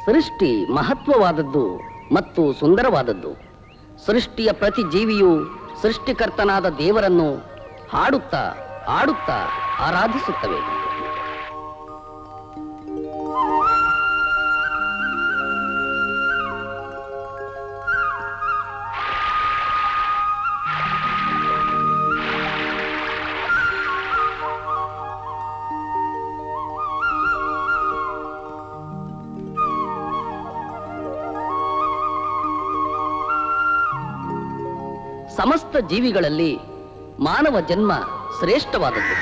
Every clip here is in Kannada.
ಸೃಷ್ಟಿ ಮಹತ್ವವಾದದ್ದು ಮತ್ತು ಸುಂದರವಾದದ್ದು. ಸೃಷ್ಟಿಯ ಪ್ರತಿ ಜೀವಿಯು ಸೃಷ್ಟಿಕರ್ತನಾದ ದೇವರನ್ನು ಹಾಡುತ್ತಾ ಆಡುತ್ತಾ ಆರಾಧಿಸುತ್ತವೆ. ಸಮಸ್ತ ಜೀವಿಗಳಲ್ಲಿ ಮಾನವ ಜನ್ಮ ಶ್ರೇಷ್ಠವಾದದ್ದು.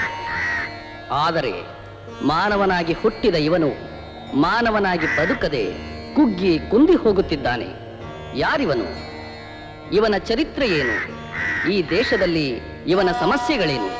ಆದರೆ ಮಾನವನಾಗಿ ಹುಟ್ಟಿದ ಇವನು ಮಾನವನಾಗಿ ಬದುಕದೆ ಕುಗ್ಗಿ ಕುಂದಿ ಹೋಗುತ್ತಿದ್ದಾನೆ. ಯಾರಿವನು? ಇವನ ಚರಿತ್ರೆ ಏನು? ಈ ದೇಶದಲ್ಲಿ ಇವನ ಸಮಸ್ಯೆಗಳೇನು?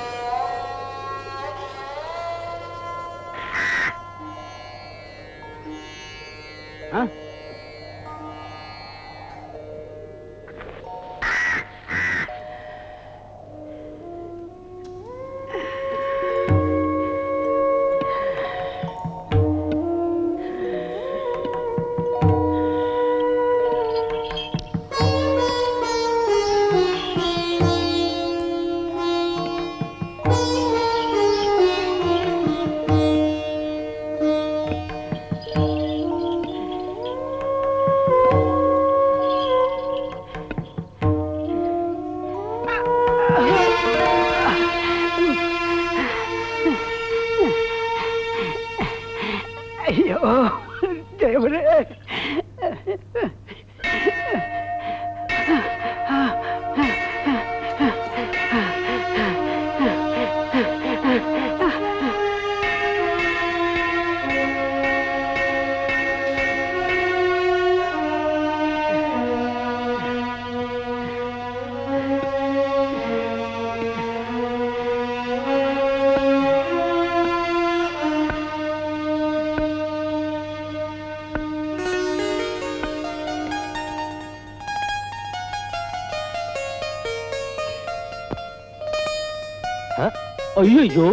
ಅಯ್ಯಯ್ಯೋ,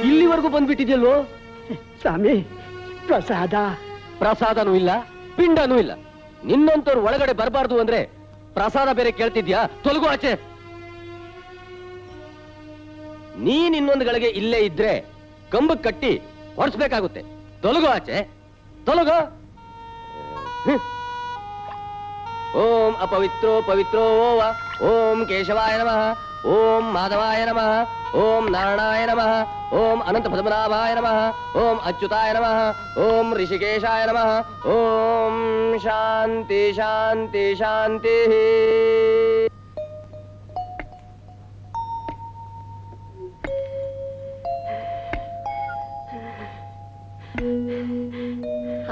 ಇಲ್ಲಿವರೆಗೂ ಬಂದ್ಬಿಟ್ಟಿದ್ಯಲ್ವೋ ಸ್ವಾಮಿ. ಪ್ರಸಾದನೂ ಇಲ್ಲ, ಪಿಂಡನೂ ಇಲ್ಲ. ನಿನ್ನಂತವ್ರು ಒಳಗಡೆ ಬರಬಾರ್ದು ಅಂದ್ರೆ ಪ್ರಸಾದ ಬೇರೆ ಕೇಳ್ತಿದ್ಯಾ? ತೊಲಗು ಆಚೆ. ನೀನ್ ಇನ್ನೊಂದು ಗಳಿಗೆ ಇಲ್ಲೇ ಇದ್ರೆ ಕಂಬಕ್ ಕಟ್ಟಿ ಹೊಡ್ಸ್ಬೇಕಾಗುತ್ತೆ. ತೊಲಗು ಆಚೆ, ತೊಲಗು. ಓಂ ಅಪವಿತ್ರೋ ಪವಿತ್ರೋ ವ ಓಂ ಕೇಶವಾಯ ನಮಃ, ಓಂ ಮಾಧವಾಯ ನಮಃ, ಓಂ ನಾರಾಯಣಾಯ ನಮಃ, ಓಂ ಅನಂತ ಪದ್ಮನಾಭಾಯ ನಮಃ, ಓಂ ಅಚ್ಯುತಾಯ ನಮಃ, ಓಂ ಋಷಿಕೇಶಾಯ ನಮಃ. ಓಂ ಶಾಂತಿ ಶಾಂತಿ ಶಾಂತಿ.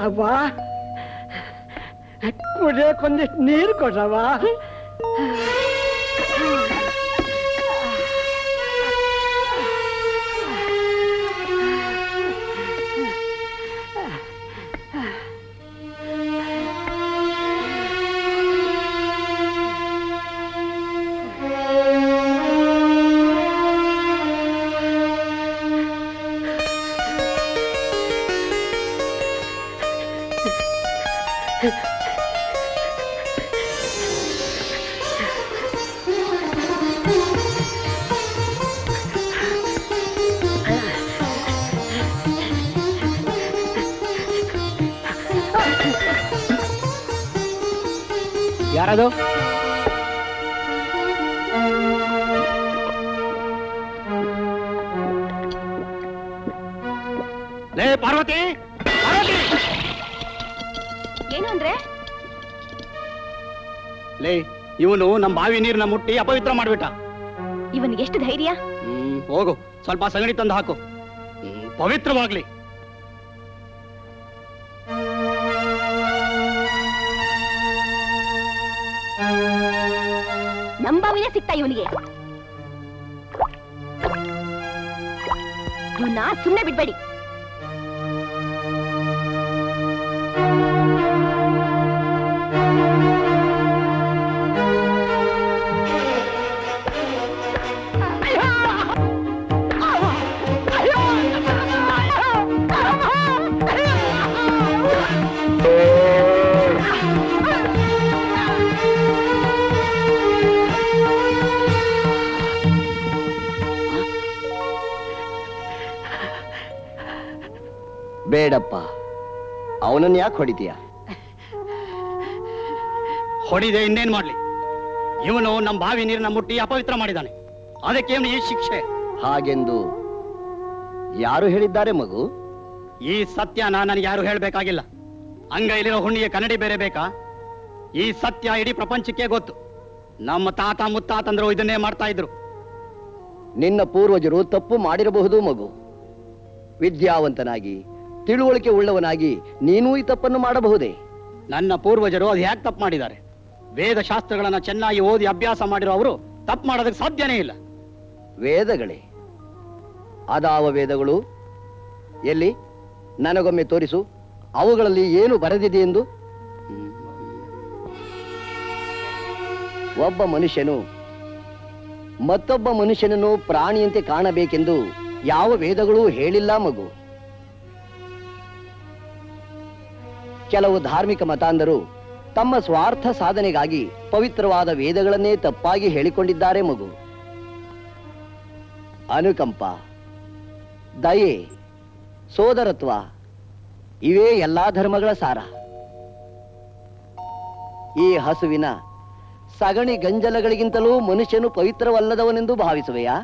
ಅವ್ವ, ಕುಡಿಯೋಕೊಂದಿಷ್ಟು ನೀರು ಕೊಡ್ರವ್ವ. ಯಾರದು? ಲೇ ಪಾರ್ವತಿ, ಪಾರ್ವತಿ! ಏನು ಅಂದ್ರೆ? ಲೇ, ಇವನು ನಮ್ಮ ಬಾವಿ ನೀರನ್ನ ಮುಟ್ಟಿ ಅಪವಿತ್ರ ಮಾಡ್ಬಿಟ್ಟ. ಇವನಿಗೆ ಎಷ್ಟು ಧೈರ್ಯ? ಹೋಗು, ಸ್ವಲ್ಪ ಸಗಣಿ ತಂದು ಹಾಕು, ಪವಿತ್ರವಾಗ್ಲಿ. ನಂಬಾವಿನೇ ಸಿಗ್ತಾ ಇವನಿಗೆ. ಇವನ್ನ ಸುಮ್ಮನೆ ಬಿಡ್ಬೇಡಿ. ಬೇಡಪ್ಪ, ಅವನನ್ನು ಯಾಕೆ ಹೊಡಿತೀಯ? ಹೊಡಿದೆ ಇನ್ನೇನ್ ಮಾಡ್ಲಿ? ಇವನು ನಮ್ಮ ಬಾವಿ ನೀರನ್ನ ಮುಟ್ಟಿ ಅಪವಿತ್ರ ಮಾಡಿದ್ದಾನೆ. ಅದಕ್ಕೇನು ಈ ಶಿಕ್ಷೆ? ಹಾಗೆಂದು ಯಾರು ಹೇಳಿದ್ದಾರೆ ಮಗು? ಈ ಸತ್ಯನ ನನಗೆ ಯಾರು ಹೇಳ್ಬೇಕಾಗಿಲ್ಲ. ಅಂಗೈಲಿರೋ ಹುಣ್ಣಿಗೆ ಕನ್ನಡಿ ಬೇರೆ ಬೇಕಾ? ಈ ಸತ್ಯ ಇಡೀ ಪ್ರಪಂಚಕ್ಕೆ ಗೊತ್ತು. ನಮ್ಮ ತಾತ ಮುತ್ತಾತಂದ್ರು ಇದನ್ನೇ ಮಾಡ್ತಾ ಇದ್ರು. ನಿನ್ನ ಪೂರ್ವಜರು ತಪ್ಪು ಮಾಡಿರಬಹುದು ಮಗು. ವಿದ್ಯಾವಂತನಾಗಿ ತಿಳುವಳಿಕೆ ಉಳ್ಳವನಾಗಿ ನೀನೂ ಈ ತಪ್ಪನ್ನು ಮಾಡಬಹುದೇ? ನನ್ನ ಪೂರ್ವಜರು ಅದು ಹೇಗೆ ತಪ್ಪು ಮಾಡಿದ್ದಾರೆ? ವೇದ ಶಾಸ್ತ್ರಗಳನ್ನ ಚೆನ್ನಾಗಿ ಓದಿ ಅಭ್ಯಾಸ ಮಾಡಿರೋ ಅವರು ತಪ್ಪು ಮಾಡೋದಕ್ಕೆ ಸಾಧ್ಯನೇ ಇಲ್ಲ. ವೇದಗಳೇ? ಅದಾವ ವೇದಗಳು? ಎಲ್ಲಿ ನನಗೊಮ್ಮೆ ತೋರಿಸು, ಅವುಗಳಲ್ಲಿ ಏನು ಬರೆದಿದೆ ಎಂದು. ಒಬ್ಬ ಮನುಷ್ಯನು ಮತ್ತೊಬ್ಬ ಮನುಷ್ಯನನ್ನು ಪ್ರಾಣಿಯಂತೆ ಕಾಣಬೇಕೆಂದು ಯಾವ ವೇದಗಳೂ ಹೇಳಿಲ್ಲ ಮಗು. ಕೆಲವು ಧಾರ್ಮಿಕ ಮತಾಂಧರು ತಮ್ಮ ಸ್ವಾರ್ಥ ಸಾಧನೆಗಾಗಿ ಪವಿತ್ರವಾದ ವೇದಗಳನ್ನೇ ತಪ್ಪಾಗಿ ಹೇಳಿಕೊಂಡಿದ್ದಾರೆ ಮಗು. ಅನುಕಂಪ, ದಯೆ, ಸೋದರತ್ವ ಇವೇ ಎಲ್ಲಾ ಧರ್ಮಗಳ ಸಾರ. ಈ ಹಸುವಿನ ಸಗಣಿ ಗಂಜಲಗಳಿಗಿಂತಲೂ ಮನುಷ್ಯನು ಪವಿತ್ರವಲ್ಲದವನೆಂದು ಭಾವಿಸುವೆಯಾ?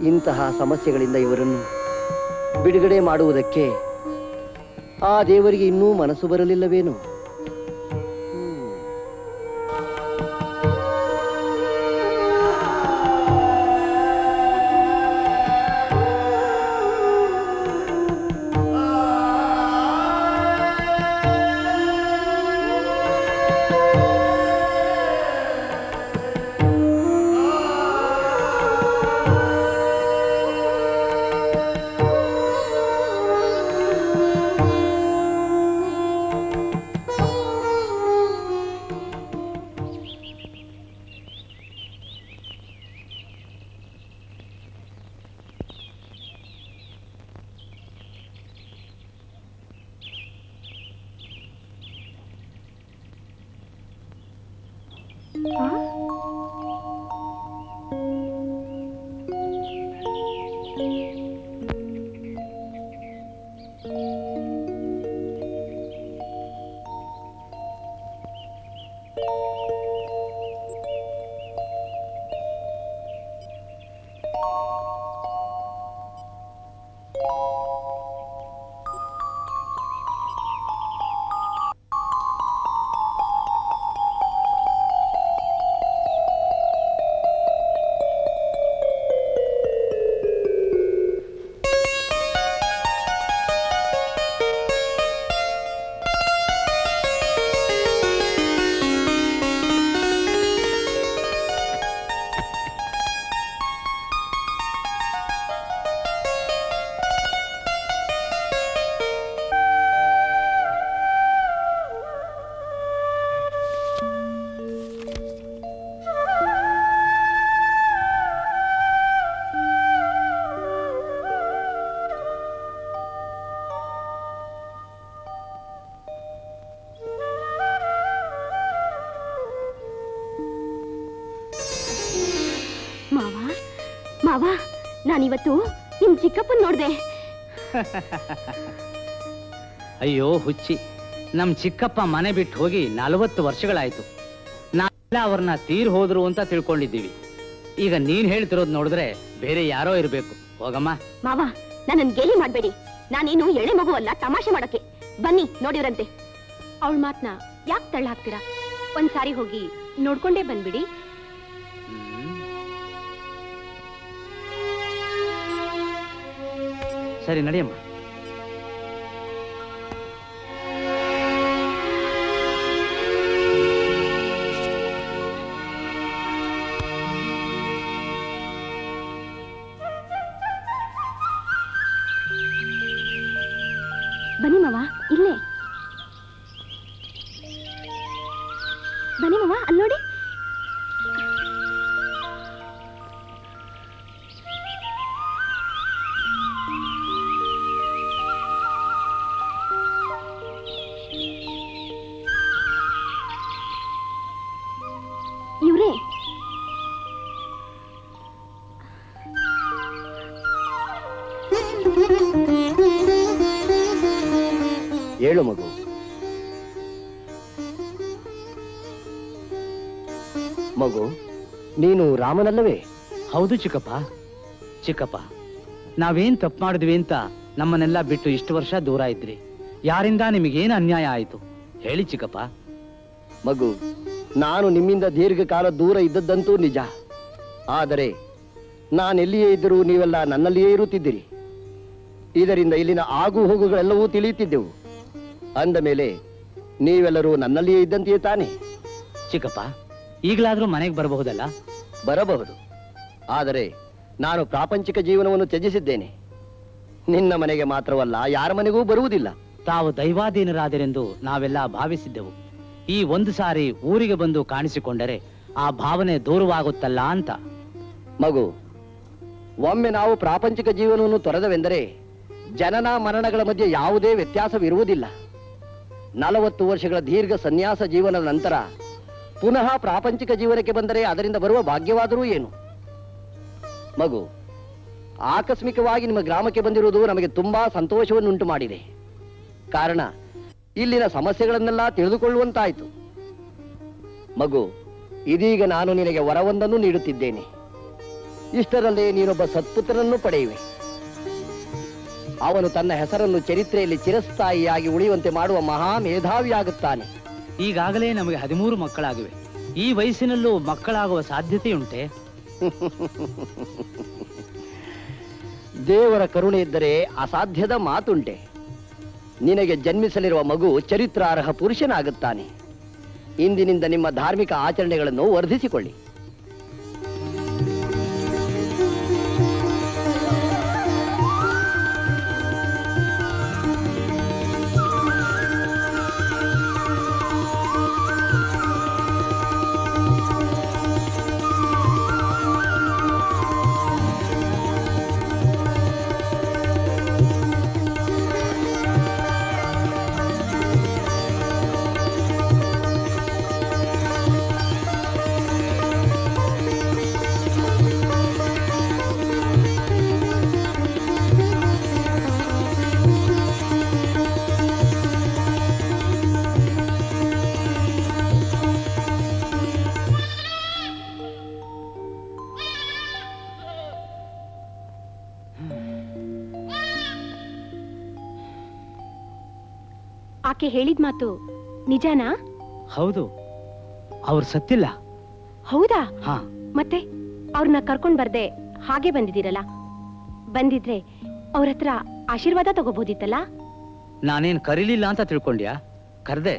ಇಂತಹ ಸಮಸ್ಯೆಗಳಿಂದ ಇವರನ್ನು ಬಿಡುಗಡೆ ಮಾಡುವುದಕ್ಕೆ ಆ ದೇವರಿಗೆ ಇನ್ನೂ ಮನಸ್ಸು ಬರಲಿಲ್ಲವೇನು? ಮಾವ, ನಾನಿವತ್ತು ನಿಮ್ ಚಿಕ್ಕಪ್ಪನ್ ನೋಡ್ದೆ. ಅಯ್ಯೋ ಹುಚ್ಚಿ, ನಮ್ ಚಿಕ್ಕಪ್ಪ ಮನೆ ಬಿಟ್ಟು ಹೋಗಿ 40 ವರ್ಷಗಳಾಯ್ತು. ನಾವೆಲ್ಲ ಅವ್ರನ್ನ ತೀರ್ ಹೋದ್ರು ಅಂತ ತಿಳ್ಕೊಂಡಿದ್ದೀವಿ. ಈಗ ನೀನ್ ಹೇಳ್ತಿರೋದ್ ನೋಡಿದ್ರೆ ಬೇರೆ ಯಾರೋ ಇರ್ಬೇಕು. ಹೋಗಮ್ಮ. ಮಾವ, ನನ್ನನ್ ಗೇಲಿ ಮಾಡ್ಬೇಡಿ. ನಾನೇನು ಎಳೆ ಮಗು ಅಲ್ಲ ತಮಾಷೆ ಮಾಡಕ್ಕೆ. ಬನ್ನಿ ನೋಡಿವ್ರಂತೆ. ಅವಳ ಮಾತ್ನ ಯಾಕೆ ತಳ್ಳ ಹಾಕ್ತೀರಾ? ಒಂದ್ಸಾರಿ ಹೋಗಿ ನೋಡ್ಕೊಂಡೇ ಬಂದ್ಬಿಡಿ. ಸರಿ, ನಡಿಯಮ್ಮ. ಬನ್ನಿ ಮಾವ, ಇಲ್ಲೇ ಬನ್ನಿ ಮಾವ, ಅಲ್ಲಿ ನೋಡಿ. ಹೇಳು ಮಗು. ಮಗು, ನೀನು ರಾಮನಲ್ಲವೇ? ಹೌದು ಚಿಕ್ಕಪ್ಪ. ಚಿಕ್ಕಪ್ಪ, ನಾವೇನ್ ತಪ್ಪು ಮಾಡಿದ್ವಿ ಅಂತ ನಮ್ಮನ್ನೆಲ್ಲ ಬಿಟ್ಟು ಇಷ್ಟು ವರ್ಷ ದೂರ ಇದ್ರಿ. ಯಾರಿಂದ ನಿಮಗೇನು ಅನ್ಯಾಯ ಆಯಿತು ಹೇಳಿ ಚಿಕ್ಕಪ್ಪ. ಮಗು, ನಾನು ನಿಮ್ಮಿಂದ ದೀರ್ಘಕಾಲ ದೂರ ಇದ್ದದ್ದಂತೂ ನಿಜ. ಆದರೆ ನಾನೆಲ್ಲಿಯೇ ಇದ್ದರೂ ನೀವೆಲ್ಲ ನನ್ನಲ್ಲಿಯೇ ಇರುತ್ತಿದ್ದೀರಿ. ಇದರಿಂದ ಇಲ್ಲಿನ ಆಗು ಹೋಗುಗಳೆಲ್ಲವೂ ತಿಳಿಯುತ್ತಿದ್ದೆವು. ಅಂದ ಮೇಲೆ ನೀವೆಲ್ಲರೂ ನನ್ನಲ್ಲಿಯೇ ಇದ್ದಂತೆಯೇ ತಾನೆ? ಚಿಕ್ಕಪ್ಪ, ಈಗಲಾದ್ರೂ ಮನೆಗೆ ಬರಬಹುದಲ್ಲ? ಬರಬಹುದು. ಆದರೆ ನಾನು ಪ್ರಾಪಂಚಿಕ ಜೀವನವನ್ನು ತ್ಯಜಿಸಿದ್ದೇನೆ. ನಿನ್ನ ಮನೆಗೆ ಮಾತ್ರವಲ್ಲ, ಯಾರ ಮನೆಗೂ ಬರುವುದಿಲ್ಲ. ತಾವು ದೈವಾಧೀನರಾದರೆಂದು ನಾವೆಲ್ಲ ಭಾವಿಸಿದ್ದೆವು. ಈ ಒಂದು ಸಾರಿ ಊರಿಗೆ ಬಂದು ಕಾಣಿಸಿಕೊಂಡರೆ ಆ ಭಾವನೆ ದೂರವಾಗುತ್ತಲ್ಲ ಅಂತ. ಮಗು, ಒಮ್ಮೆ ನಾವು ಪ್ರಾಪಂಚಿಕ ಜೀವನವನ್ನು ತೊರೆದವೆಂದರೆ ಜನನ ಮರಣಗಳ ಮಧ್ಯೆ ಯಾವುದೇ ವ್ಯತ್ಯಾಸವಿರುವುದಿಲ್ಲ. 40 ವರ್ಷಗಳ ದೀರ್ಘ ಸನ್ಯಾಸ ಜೀವನದ ನಂತರ ಪುನಃ ಪ್ರಾಪಂಚಿಕ ಜೀವನಕ್ಕೆ ಬಂದರೆ ಅದರಿಂದ ಬರುವ ಭಾಗ್ಯವಾದರೂ ಏನು? ಮಗು, ಆಕಸ್ಮಿಕವಾಗಿ ನಿಮ್ಮ ಗ್ರಾಮಕ್ಕೆ ಬಂದಿರುವುದು ನಮಗೆ ತುಂಬಾ ಸಂತೋಷವನ್ನುಂಟು ಮಾಡಿದೆ. ಕಾರಣ ಇಲ್ಲಿನ ಸಮಸ್ಯೆಗಳನ್ನೆಲ್ಲ ತಿಳಿದುಕೊಳ್ಳುವಂತಾಯಿತು. ಮಗು, ಇದೀಗ ನಾನು ನಿನಗೆ ವರವೊಂದನ್ನು ನೀಡುತ್ತಿದ್ದೇನೆ. ಇಷ್ಟರಲ್ಲೇ ನೀನೊಬ್ಬ ಸತ್ಪುತ್ರನನ್ನು ಪಡೆಯುವೆ. ಅವನು ತನ್ನ ಹೆಸರನ್ನು ಚರಿತ್ರೆಯಲ್ಲಿ ಚಿರಸ್ಥಾಯಿಯಾಗಿ ಉಳಿಯುವಂತೆ ಮಾಡುವ ಮಹಾ ಮೇಧಾವಿಯಾಗುತ್ತಾನೆ. ಈಗಾಗಲೇ ನಮಗೆ 13 ಮಕ್ಕಳಾಗಿವೆ. ಈ ವಯಸ್ಸಿನಲ್ಲೂ ಮಕ್ಕಳಾಗುವ ಸಾಧ್ಯತೆಯುಂಟೆ? ದೇವರ ಕರುಣೆ ಇದ್ದರೆ ಅಸಾಧ್ಯದ ಮಾತುಂಟೆ. ನಿನಗೆ ಜನ್ಮಿಸಲಿರುವ ಮಗು ಚರಿತ್ರಾರ್ಹ ಪುರುಷನಾಗುತ್ತಾನೆ. ಇಂದಿನಿಂದ ನಿಮ್ಮ ಧಾರ್ಮಿಕ ಆಚರಣೆಗಳನ್ನು ವರ್ಧಿಸಿಕೊಳ್ಳಿ. ಆಕೆ ಹೇಳಿದ ಮಾತು ನಿಜಾನಾ? ಹೌದು, ಅವ್ರು ಸತ್ತಿಲ್ಲ. ಹೌದಾ? ಹಾ. ಮತ್ತೆ ಅವ್ರನ್ನ ಕರ್ಕೊಂಡ್ ಬರ್ದೆ ಹಾಗೆ ಬಂದಿದ್ದೀರಲ್ಲ, ಬಂದಿದ್ರೆ ಅವ್ರ ಹತ್ರ ಆಶೀರ್ವಾದ ತಗೋಬಹುದಿತ್ತಲ್ಲ? ನಾನೇನ್ ಕರೀಲಿಲ್ಲ ಅಂತ ತಿಳ್ಕೊಂಡ್ಯಾ? ಕರ್ದೆ,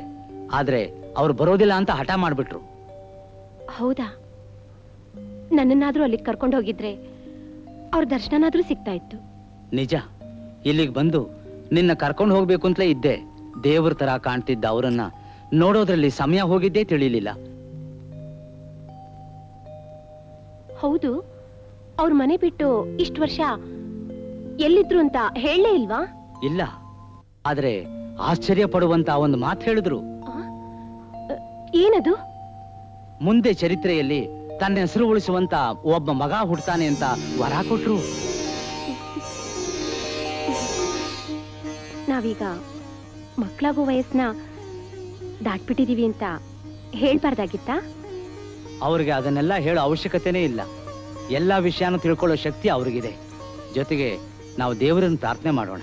ಆದ್ರೆ ಅವ್ರು ಬರೋದಿಲ್ಲ ಅಂತ ಹಠ ಮಾಡ್ಬಿಟ್ರು. ಹೌದಾ? ನನ್ನನ್ನಾದ್ರೂ ಅಲ್ಲಿಗೆ ಕರ್ಕೊಂಡು ಹೋಗಿದ್ರೆ ಅವ್ರ ದರ್ಶನನಾದ್ರೂ ಸಿಗ್ತಾ ಇತ್ತು. ನಿಜ, ಇಲ್ಲಿಗೆ ಬಂದು ನಿನ್ನ ಕರ್ಕೊಂಡು ಹೋಗ್ಬೇಕು ಅಂತಲೇ ಇದ್ದೆ. ದೇವ್ರ ತರ ಕಾಣ್ತಿದ್ದ ಅವರನ್ನ ನೋಡೋದ್ರಲ್ಲಿ ಸಮಯ ಹೋಗಿದ್ದೇ ತಿಳಿಲಿಲ್ಲ. ಹೌದು, ಅವ್ರ ಮನೆ ಬಿಟ್ಟು ಇಷ್ಟು ವರ್ಷ ಎಲ್ಲಿದ್ರು ಅಂತ ಹೇಳಲೇ ಇಲ್ವಾ? ಇಲ್ಲ, ಆದ್ರೆ ಆಶ್ಚರ್ಯ ಪಡುವಂತ ಒಂದು ಮಾತು ಹೇಳಿದ್ರು. ಏನದು? ಮುಂದೆ ಚರಿತ್ರೆಯಲ್ಲಿ ತನ್ನ ಹೆಸರು ಉಳಿಸುವಂತ ಒಬ್ಬ ಮಗ ಹುಡ್ತಾನೆ ಅಂತ ವರ ಕೊಟ್ರು. ನಾವೀಗ ಮಕ್ಕಳಾಗೋ ವಯಸ್ಸನ್ನ ದಾಟ್ಬಿಟ್ಟಿದೀವಿ ಅಂತ ಹೇಳ್ಬಾರ್ದಾಗಿತ್ತಾ? ಅವ್ರಿಗೆ ಅದನ್ನೆಲ್ಲ ಹೇಳೋ ಅವಶ್ಯಕತೆನೇ ಇಲ್ಲ. ಎಲ್ಲಾ ವಿಷಯನೂ ತಿಳ್ಕೊಳ್ಳೋ ಶಕ್ತಿ ಅವ್ರಿಗಿದೆ. ಜೊತೆಗೆ ನಾವು ದೇವರನ್ನು ಪ್ರಾರ್ಥನೆ ಮಾಡೋಣ.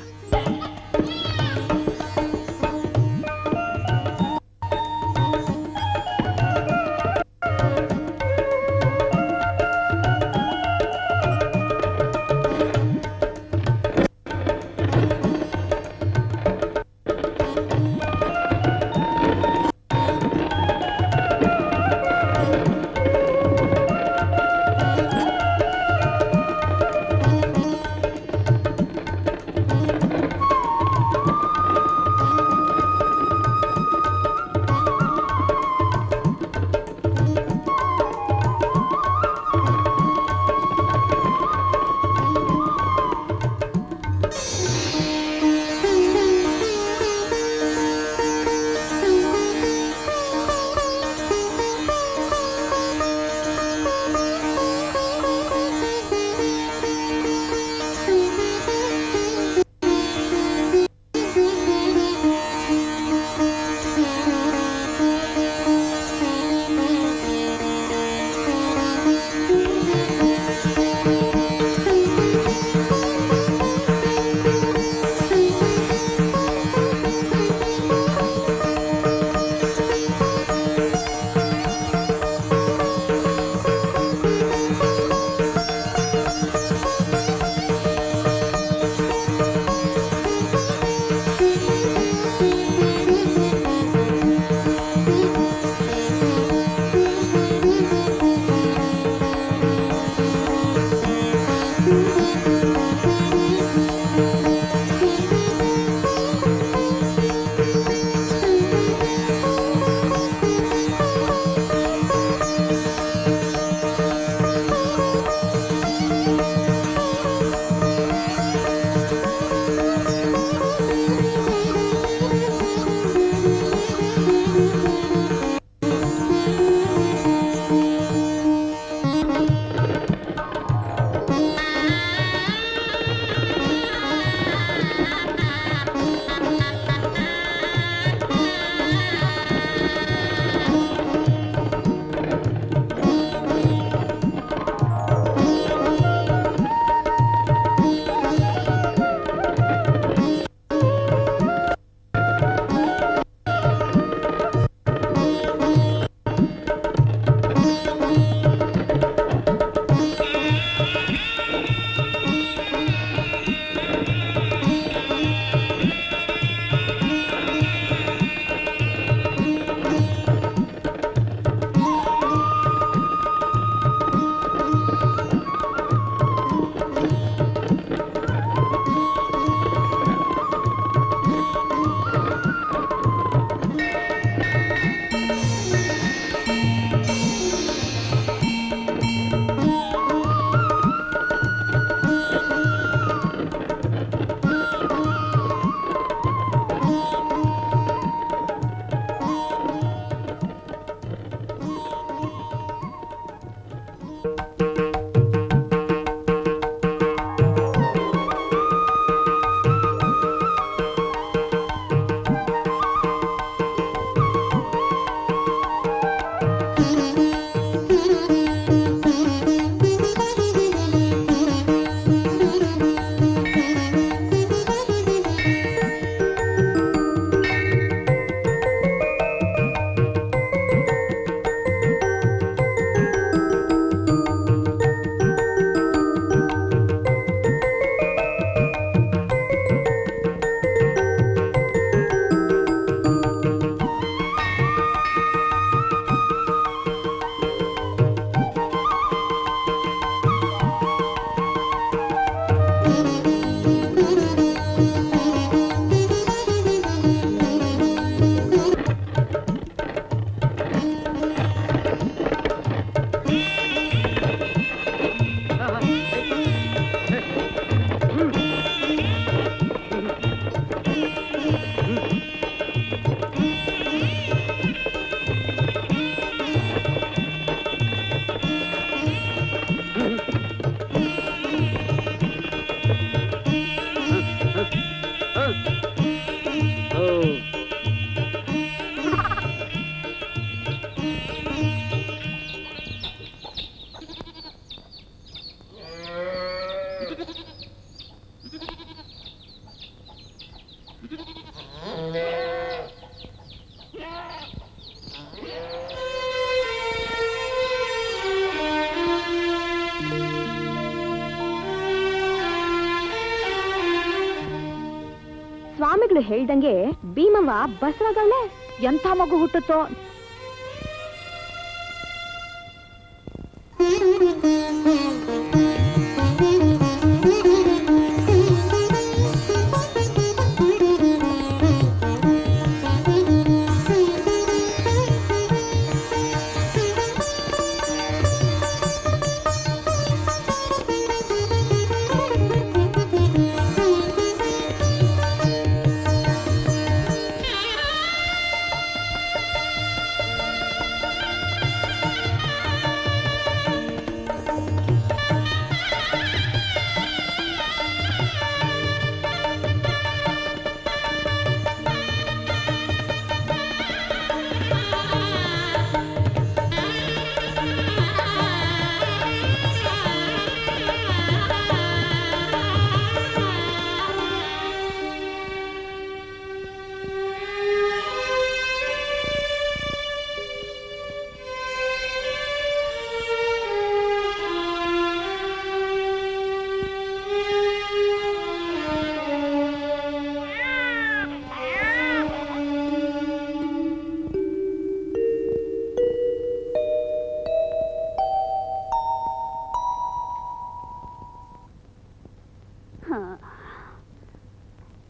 ಸ್ವಾಮಿಗಳು ಹೇಳ್ದಂಗೆ ಭೀಮವ್ವ ಬಸವಗಳೇ ಎಂಥ ಮಗು ಹುಟ್ಟುತ್ತೋ.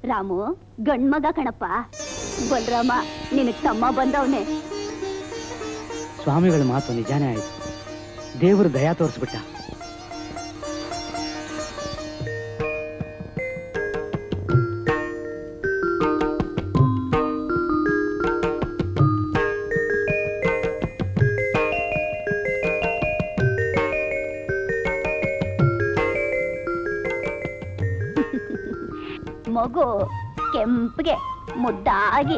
ರಾಮು ಗಂಡ್ಮಗ ಕಣಪ್ಪ. ಬಲರಾಮ ನಿನಗ್ ತಮ್ಮ ಬಂದವನೇ. ಸ್ವಾಮಿಗಳ ಮಾತು ನಿಜಾನೇ ಆಯ್ತು. ದೇವರು ದಯಾ ತೋರಿಸ್ಬಿಟ್ಟ. ಮಗು ಕೆಂಪಗೆ ಮುದ್ದಾಗಿ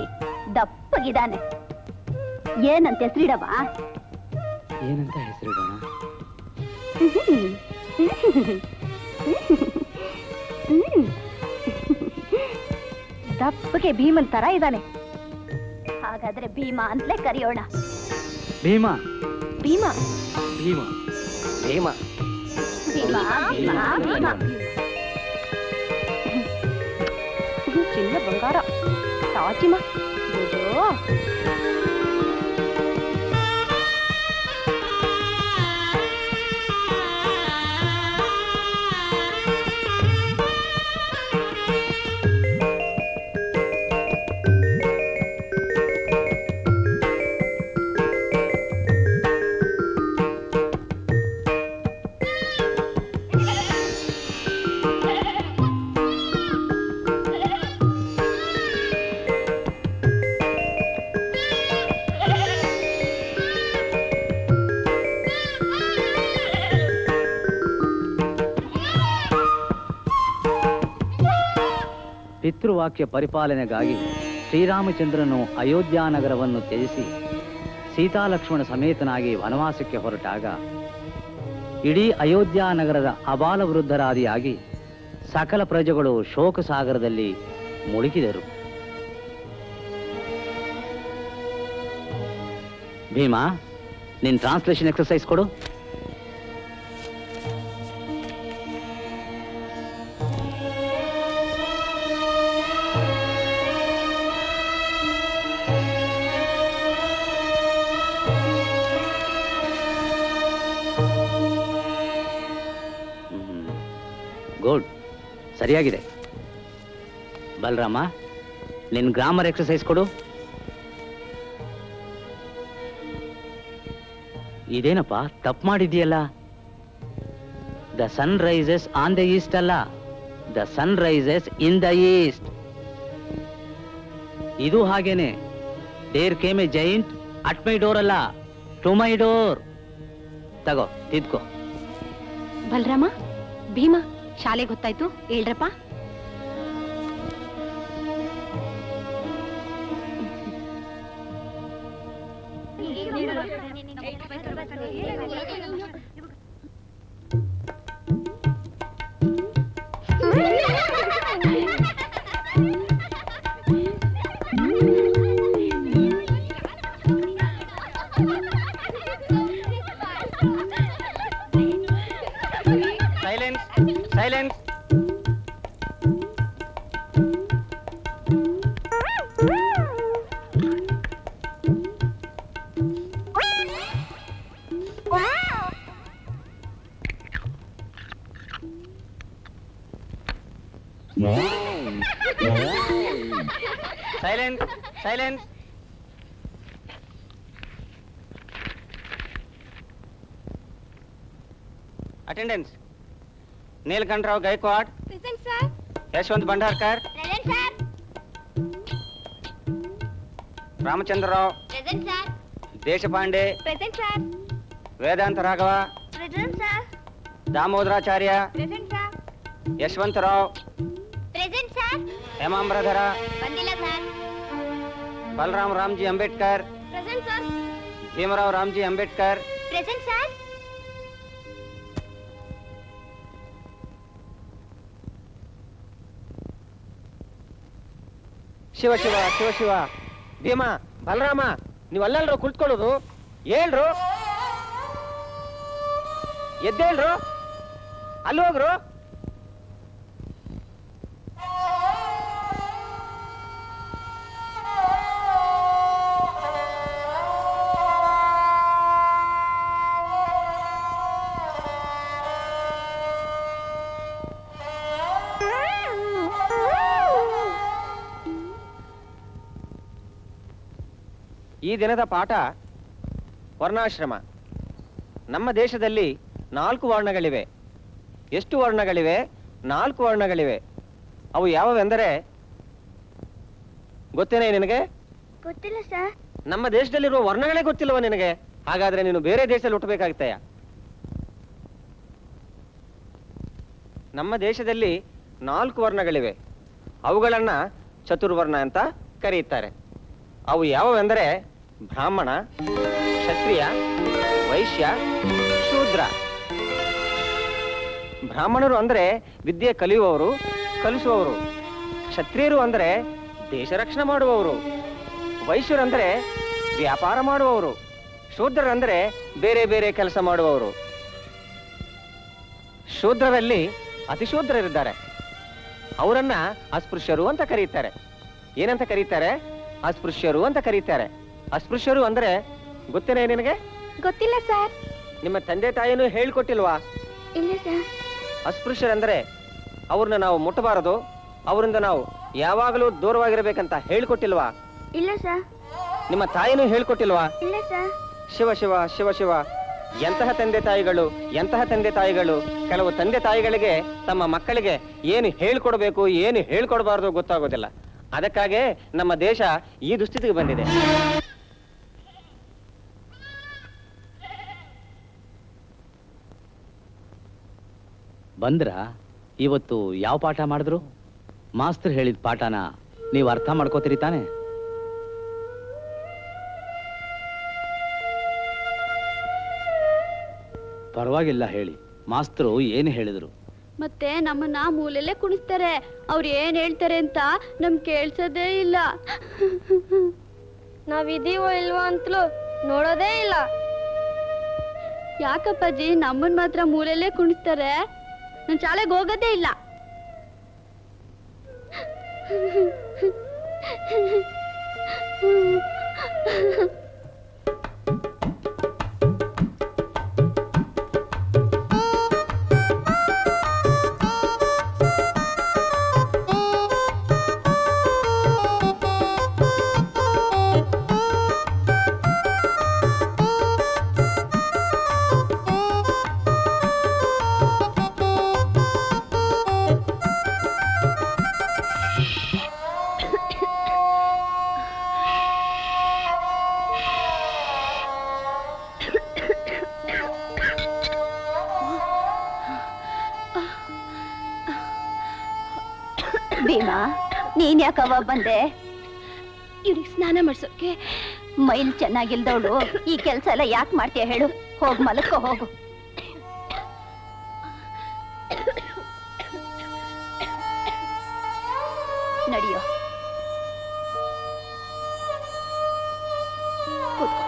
ದಪ್ಪಗಿದ್ದಾನೆ. ಏನಂತ ಹೆಸರಿಡವ? ಏನಂತ ಹೆಸರಿಡೋಣ? ದಪ್ಪಗೆ ಭೀಮನ್ ತರ ಇದ್ದಾನೆ. ಹಾಗಾದ್ರೆ ಭೀಮ ಅಂತಲೇ ಕರೆಯೋಣ. ಭೀಮ ಭೀಮ ಭೀಮ ಭೀಮ ಭೀಮ ಭೀಮ ಭೀಮ. ಚಿನ್ನ ಬಂಗಾರ ತಾಚಿಮ ಪಿತೃವಾಕ್ಯ ಪರಿಪಾಲನೆಗಾಗಿ ಶ್ರೀರಾಮಚಂದ್ರನು ಅಯೋಧ್ಯ ನಗರವನ್ನು ತ್ಯಜಿಸಿ ಸೀತಾಲಕ್ಷ್ಮಣ ಸಮೇತನಾಗಿ ವನವಾಸಕ್ಕೆ ಹೊರಟಾಗ ಇಡೀ ಅಯೋಧ್ಯ ನಗರದ ಅಬಾಲ ವೃದ್ಧರಾದಿಯಾಗಿ ಸಕಲ ಪ್ರಜೆಗಳು ಶೋಕ ಸಾಗರದಲ್ಲಿ ಮುಳುಗಿದರು. ಭೀಮಾ, ನಿನ್ ಟ್ರಾನ್ಸ್ಲೇಷನ್ ಎಕ್ಸರ್ಸೈಸ್ ಕೊಡು. ಗುಡ್, ಸರಿಯಾಗಿದೆ. ಬಲರಾಮ, ನಿನ್ ಗ್ರಾಮರ್ ಎಕ್ಸರ್ಸೈಸ್ ಕೊಡು. ಇದೇನಪ್ಪ ತಪ್ಪು ಮಾಡಿದ್ಯಲ್ಲ? The sun rises on the east ಅಲ್ಲ, the sun rises in the east. ಇದು ಹಾಗೇನೆ. There came a giant at my door ಅಲ್ಲ, ಟು ಮೈ ಡೋರ್. ತಗೋ, ತಿದ್ಕೋ. ಬಲರಾಮ, ಭೀಮ ಶಾಲೆ ಗೊತ್ತಾಯ್ತು, ಹೇಳ್ರಪ್ಪ. Silence, silence. Silence silence. Attendance. Neelakantarao Gaikwad, present sir. Yashwant Bhandarkar, present sir. Ramachandrarao, present sir. Deshpande, present sir. Vedanta Raghava, present sir. Damodaracharya, present sir. Yashwantrao, present sir. Hemambaradhara, ಬಂದಿಲ್ಲ sir. Balram Ramji Ambedkar, present sir. Bhimrao Ramji Ambedkar, present sir. Shiva Shiva Shiva Shiva. Bhima, Balarama, ನೀವು ಅಲ್ಲೆಲ್ರು ಕುಳಿತುಕೊಳ್ಳೋದು? ಹೇಳ್ರು, ಎದ್ದೇಳ್ರು, ಅಲ್ಲಿ ಹೋಗ್ರು. ಈ ದಿನದ ಪಾಠ ವರ್ಣಾಶ್ರಮ. ನಮ್ಮ ದೇಶದಲ್ಲಿ 4 ವರ್ಣಗಳಿವೆ. ಎಷ್ಟು ವರ್ಣಗಳಿವೆ? 4 ವರ್ಣಗಳಿವೆ. ಅವು ಯಾವುವೆಂದರೆ ಗೊತ್ತೇನೆ ನಿನಗೆ? ಗೊತ್ತಿಲ್ಲ ಸರ್. ನಮ್ಮ ದೇಶದಲ್ಲಿರುವ ವರ್ಣಗಳೇ ಗೊತ್ತಿಲ್ಲವ ನಿನಗೆ? ಹಾಗಾದ್ರೆ ನೀನು ಬೇರೆ ದೇಶದಲ್ಲಿ ಹುಟ್ಟಬೇಕಾಗ್ತಯ. ನಮ್ಮ ದೇಶದಲ್ಲಿ 4 ವರ್ಣಗಳಿವೆ. ಅವುಗಳನ್ನ ಚತುರ್ವರ್ಣ ಅಂತ ಕರೆಯುತ್ತಾರೆ. ಅವು ಯಾವುವೆಂದರೆ ಬ್ರಾಹ್ಮಣ, ಕ್ಷತ್ರಿಯ, ವೈಶ್ಯ, ಶೂದ್ರ. ಬ್ರಾಹ್ಮಣರು ಅಂದ್ರೆ ವಿದ್ಯೆ ಕಲಿಯುವವರು, ಕಲಿಸುವವರು. ಕ್ಷತ್ರಿಯರು ಅಂದ್ರೆ ದೇಶ ರಕ್ಷಣೆ ಮಾಡುವವರು. ವೈಶ್ಯರಂದ್ರೆ ವ್ಯಾಪಾರ ಮಾಡುವವರು. ಶೂದ್ರರಂದ್ರೆ ಬೇರೆ ಬೇರೆ ಕೆಲಸ ಮಾಡುವವರು. ಶೂದ್ರರಲ್ಲಿ ಅತಿಶೂದ್ರರಿದ್ದಾರೆ. ಅವರನ್ನ ಅಸ್ಪೃಶ್ಯರು ಅಂತ ಕರೀತಾರೆ. ಏನಂತ ಕರೀತಾರೆ? ಅಸ್ಪೃಶ್ಯರು ಅಂತ ಕರೀತಾರೆ. ಅಸ್ಪೃಶ್ಯರು ಅಂದ್ರೆ ಗೊತ್ತೇನೆ ನಿನಗೆ? ಗೊತ್ತಿಲ್ಲ ಸರ್. ನಿಮ್ಮ ತಂದೆ ತಾಯಿನೂ ಹೇಳ್ಕೊಟ್ಟಿಲ್ವಾ? ಇಲ್ಲ ಸರ್. ಅಸ್ಪೃಶ್ಯರಂದ್ರೆ ಅವ್ರನ್ನ ನಾವು ಮುಟ್ಟಬಾರದು, ಅವರಿಂದ ನಾವು ಯಾವಾಗಲೂ ದೂರವಾಗಿರ್ಬೇಕಂತ ಹೇಳ್ಕೊಟ್ಟಿಲ್ವಾ? ಇಲ್ಲ ಸರ್. ನಿಮ್ಮ ತಾಯಿನೂ ಹೇಳ್ಕೊಟ್ಟಿಲ್ವಾ? ಇಲ್ಲ ಸರ್. ಶಿವ ಶಿವ ಶಿವ ಶಿವ. ಎಂತಹ ತಂದೆ ತಾಯಿಗಳು, ಎಂತಹ ತಂದೆ ತಾಯಿಗಳು. ಕೆಲವು ತಂದೆ ತಾಯಿಗಳಿಗೆ ತಮ್ಮ ಮಕ್ಕಳಿಗೆ ಏನು ಹೇಳ್ಕೊಡ್ಬೇಕು, ಏನು ಹೇಳ್ಕೊಡ್ಬಾರ್ದು ಗೊತ್ತಾಗೋದಿಲ್ಲ. ಅದಕ್ಕಾಗೆ ನಮ್ಮ ದೇಶ ಈ ದುಸ್ಥಿತಿಗೆ ಬಂದಿದೆ. ಬಂದ್ರ? ಇವತ್ತು ಯಾವ ಪಾಠ ಮಾಡಿದ್ರು? ಮಾಸ್ತರ್ ಹೇಳಿದ ಪಾಠನ ನೀವು ಅರ್ಥ ಮಾಡ್ಕೋತೀರಿ ತಾನೆ? ಪರವಾಗಿಲ್ಲ ಹೇಳಿ. ಮಾಸ್ತರು ಏನು ಹೇಳಿದ್ರು? ಮತ್ತೆ ನಮ್ಮನ್ನ ಮೂಲೆಲ್ಲೇ ಕುಣಿಸ್ತಾರೆ. ಅವ್ರು ಏನ್ ಹೇಳ್ತಾರೆ ಅಂತ ನಮ್ ಕೇಳ್ಸೋದೇ ಇಲ್ಲ. ನಾವಿದೀವೋ ಇಲ್ವೋ ಅಂತಲೂ ನೋಡೋದೇ ಇಲ್ಲ. ಯಾಕಪ್ಪಾಜಿ ನಮ್ಮನ್ ಮಾತ್ರ ಮೂಲೆಲ್ಲೇ ಕುಣಿಸ್ತಾರೆ? ನಾನ್ ಶಾಲೆಗೆ ಹೋಗೋದೇ ಇಲ್ಲ. ಭೀಮಾ, ನೀನ್ ಯಾಕವ್ವ ಬಂದೆ? ಇವ್ರಿಗೆ ಸ್ನಾನ ಮಾಡ್ಸೋಕೆ. ಮೈಲ್ ಚೆನ್ನಾಗಿಲ್ದವಳು ಈ ಕೆಲ್ಸ ಎಲ್ಲ ಯಾಕೆ ಮಾಡ್ತೀಯ ಹೇಳು? ಹೋಗ್ ಮಲಕ್ಕೋ ಹೋಗು. ನಡಿಯೋ. ಕೂತ್ಕೋ.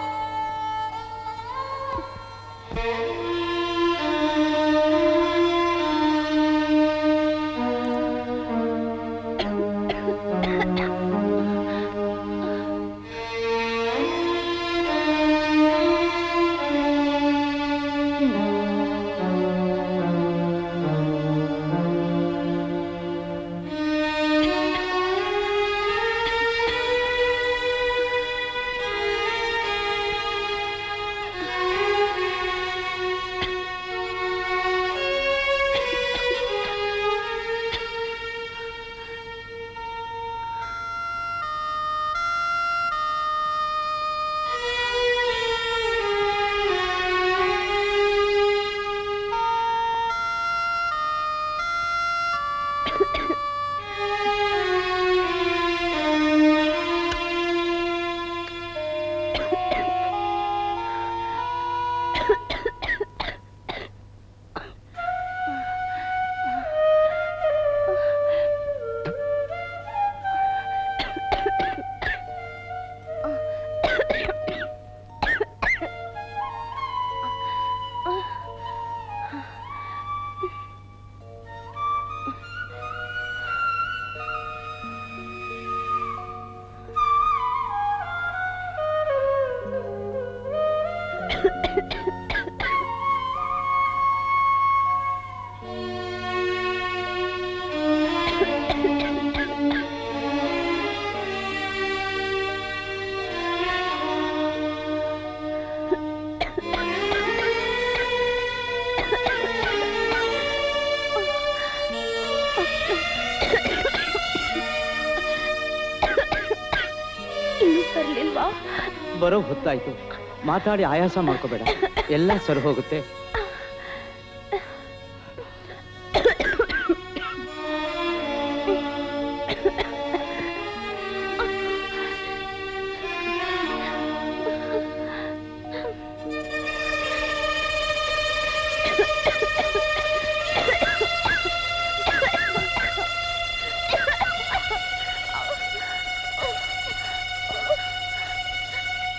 ಬರೋ ಹೊತ್ತಾಯ್ತು. ಮಾತಾಡಿ ಆಯಾಸ ಮಾಡ್ಕೋಬೇಡ, ಎಲ್ಲ ಸರಿ ಹೋಗುತ್ತೆ.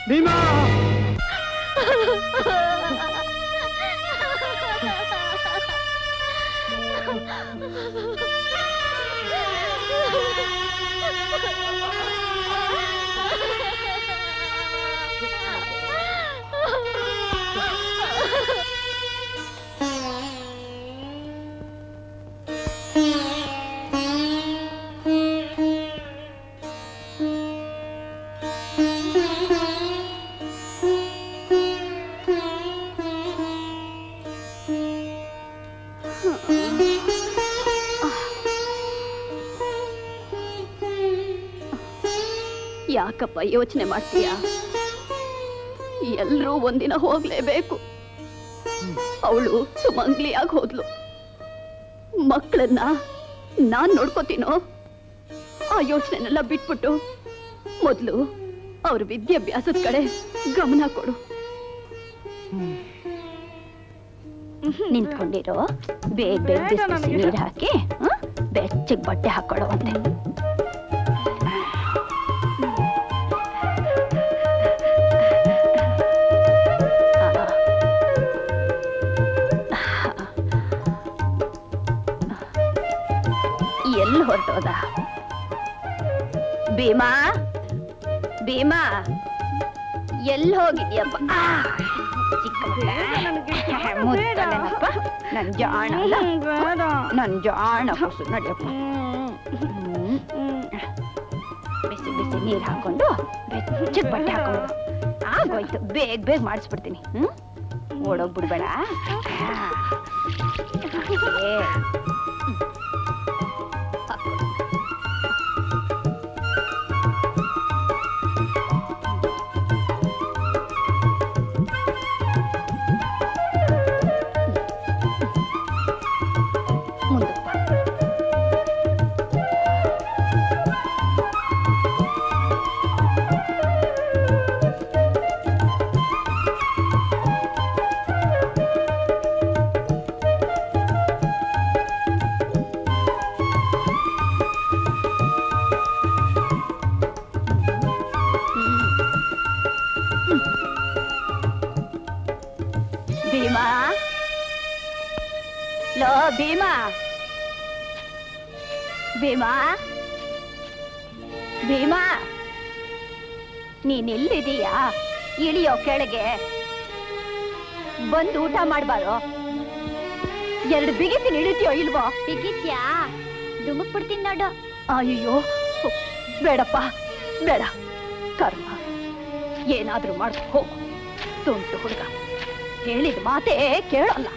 ಭೀಮಾ ಯಾಕಪ್ಪ ಯೋಚನೆ ಮಾಡ್ತೀಯ? ಎಲ್ರೂ ಒಂದಿನ ಹೋಗ್ಲೇಬೇಕು. ಅವಳು ಸುಮಂಗ್ಲಿಯಾಗಿ ಹೋದ್ಲು. ಮಕ್ಕಳನ್ನ ನಾನ್ ನೋಡ್ಕೋತೀನೋ? ಆ ಯೋಚನೆನೆಲ್ಲ ಬಿಟ್ಬಿಟ್ಟು ಮೊದ್ಲು ಅವ್ರ ವಿದ್ಯಾಭ್ಯಾಸದ ಕಡೆ ಗಮನ ಕೊಡು. ನಿಂತ್ಕೊಂಡಿರೋ, ಬೇಗ ಬೇಗ ಬಿಸಿ ಬಿಸಿ ನೀರು ಹಾಕಿ ಬೆಚ್ಚಗ್ ಬಟ್ಟೆ ಹಾಕೊಳ್ಳೋ ಅಂತೆ. ಎಲ್ಲಿ ಹೊರಟೋದ? ಭೀಮಾ, ಭೀಮಾ ಎಲ್ಲಿ ಹೋಗಿದ್ಯಪ್ಪ? ಮುದ್ದನಪ್ಪ, ನನ್ ಜಾಣ, ನನ್ ಜಾಣ ಕೂಸು. ನಡಿಯಪ್ಪ, ಬಿಸಿ ಬಿಸಿ ನೀರು ಹಾಕೊಂಡು ಬೆಚ್ಚಗ್ ಬಟ್ಟೆ ಹಾಕೊಂಡು ಆಗೋಯ್ತು. ಬೇಗ ಬೇಗ ಮಾಡಿಸ್ಬಿಡ್ತೀನಿ. ಓಡೋಗ್ಬಿಡ್ಬೇಡ. ಭೀಮಾ, ಲೋ ಭೀಮಾ, ಭೀಮಾ, ಭೀಮಾ, ನೀನೆಲ್ಲಿದೀಯಾ? ಇಳಿಯೋ ಕೆಳಗೆ ಬಂದು ಊಟ ಮಾಡ್ಬಾರೋ? ಎರಡು ಬಿಗಿತೀನಿ, ಇಳಿತೀಯೋ ಇಲ್ವೋ? ಬಿಗಿತ್ಯಾ? ದುಮುಕ್ ಬಿಡ್ತೀನಿ ನೋಡು. ಅಯ್ಯೋ ಬೇಡಪ್ಪ, ಬೇಡ. ಕರ್ಮ, ಏನಾದ್ರೂ ಮಾಡ್ಕೊ ಹೋಗು. ತುಂಟು ಹುಡುಗ, ಹೇಳಿದ ಮಾತೇ ಕೇಳಲ್ಲ.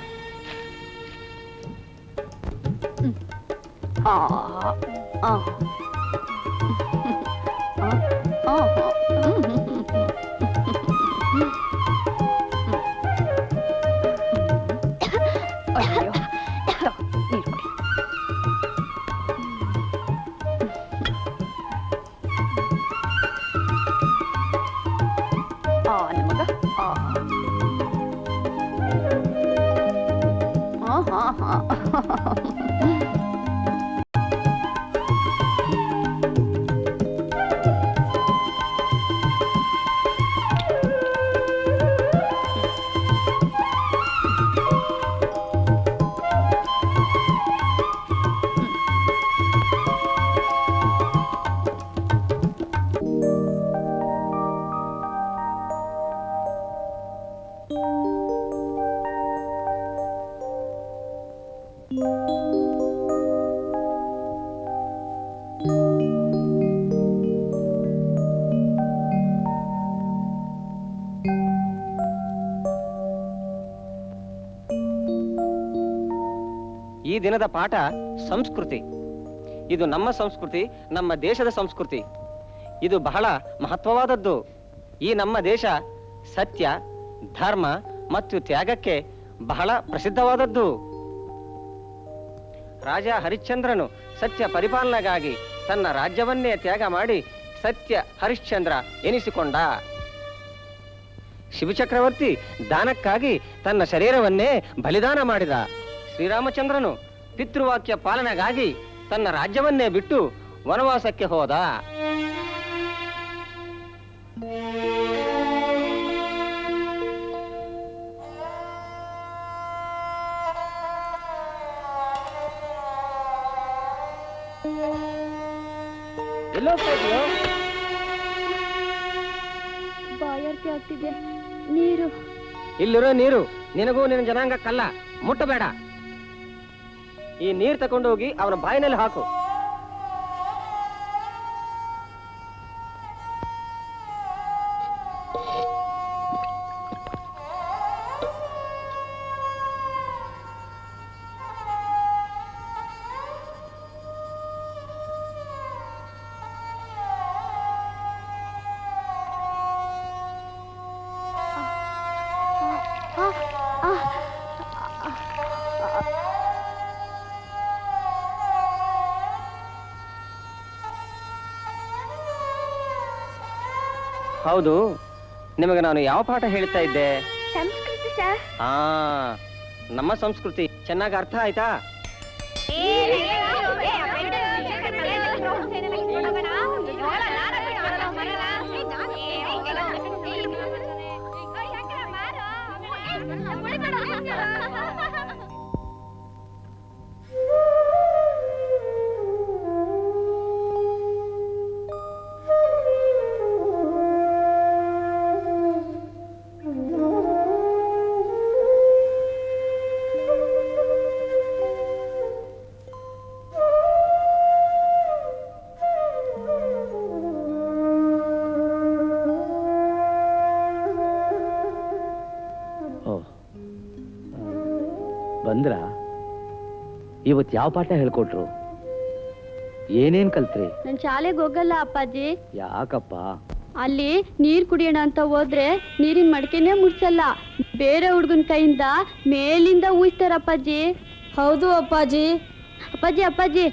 ಅಯ್ಯೋ, ನೀರು ಕುಡಿ. ನಮಗ ಈ ದಿನದ ಪಾಠ ಸಂಸ್ಕೃತಿ. ಇದು ನಮ್ಮ ಸಂಸ್ಕೃತಿ, ನಮ್ಮ ದೇಶದ ಸಂಸ್ಕೃತಿ. ಇದು ಬಹಳ ಮಹತ್ವವಾದದ್ದು. ಈ ನಮ್ಮ ದೇಶ ಸತ್ಯ, ಧರ್ಮ ಮತ್ತು ತ್ಯಾಗಕ್ಕೆ ಬಹಳ ಪ್ರಸಿದ್ಧವಾದದ್ದು. ರಾಜ ಹರಿಶ್ಚಂದ್ರನು ಸತ್ಯ ಪರಿಪಾಲನೆಗಾಗಿ ತನ್ನ ರಾಜ್ಯವನ್ನೇ ತ್ಯಾಗ ಮಾಡಿ ಸತ್ಯ ಹರಿಶ್ಚಂದ್ರ ಎನಿಸಿಕೊಂಡ. ಶಿವಚಕ್ರವರ್ತಿ ದಾನಕ್ಕಾಗಿ ತನ್ನ ಶರೀರವನ್ನೇ ಬಲಿದಾನ ಮಾಡಿದ. ಶ್ರೀರಾಮಚಂದ್ರನು ಪಿತೃವಾಕ್ಯ ಪಾಲನೆಗಾಗಿ ತನ್ನ ರಾಜ್ಯವನ್ನೇ ಬಿಟ್ಟು ವನವಾಸಕ್ಕೆ ಹೋದ. ಎಲ್ಲೋಗ್ತಾ ಇದೆಯೋ? ಬಾಯಾರಿಕೆ ಆಗ್ತಿದೆ, ನೀರು. ಇಲ್ಲಿರೋ ನೀರು ನಿನಗೂ ನಿನ್ನ ಜನಾಂಗಕ್ಕಲ್ಲ, ಮುಟ್ಟಬೇಡ. ಈ ನೀರು ತಕೊಂಡು ಹೋಗಿ ಅವನ ಬಾಯಿನಲ್ಲಿ ಹಾಕು. ಹೌದು, ನಿಮಗೆ ನಾನು ಯಾವ ಪಾಠ ಹೇಳ್ತಾ ಇದ್ದೆ? ಸಂಸ್ಕೃತಿ ಸರ್. ನಮ್ಮ ಸಂಸ್ಕೃತಿ ಚೆನ್ನಾಗಿ ಅರ್ಥ ಆಯ್ತಾ? ಬಂದ್ರ? ಇವತ್ತು ಯಾವ ಪಾಠ ಹೇಳ್ಕೊಟ್ರು? ಏನೇನ್ ಕಲ್ತ್ರಿ? ನನ್ ಶಾಲೆಗೆ ಹೋಗಲ್ಲ ಅಪ್ಪಾಜಿ. ಯಾಕಪ್ಪ? ಅಲ್ಲಿ ನೀರ್ ಕುಡಿಯೋಣ ಅಂತ ಹೋದ್ರೆ ನೀರಿನ ಮಡಕೆನೆ ಮುಡ್ಸಲ್ಲ, ಬೇರೆ ಹುಡುಗನ ಕೈಯಿಂದ ಮೇಲಿಂದ ಊಹಿಸ್ತಾರ ಅಪ್ಪಾಜಿ. ಹೌದು ಅಪ್ಪಾಜಿ. ಅಪ್ಪಾಜಿ ಅಪ್ಪಾಜಿ,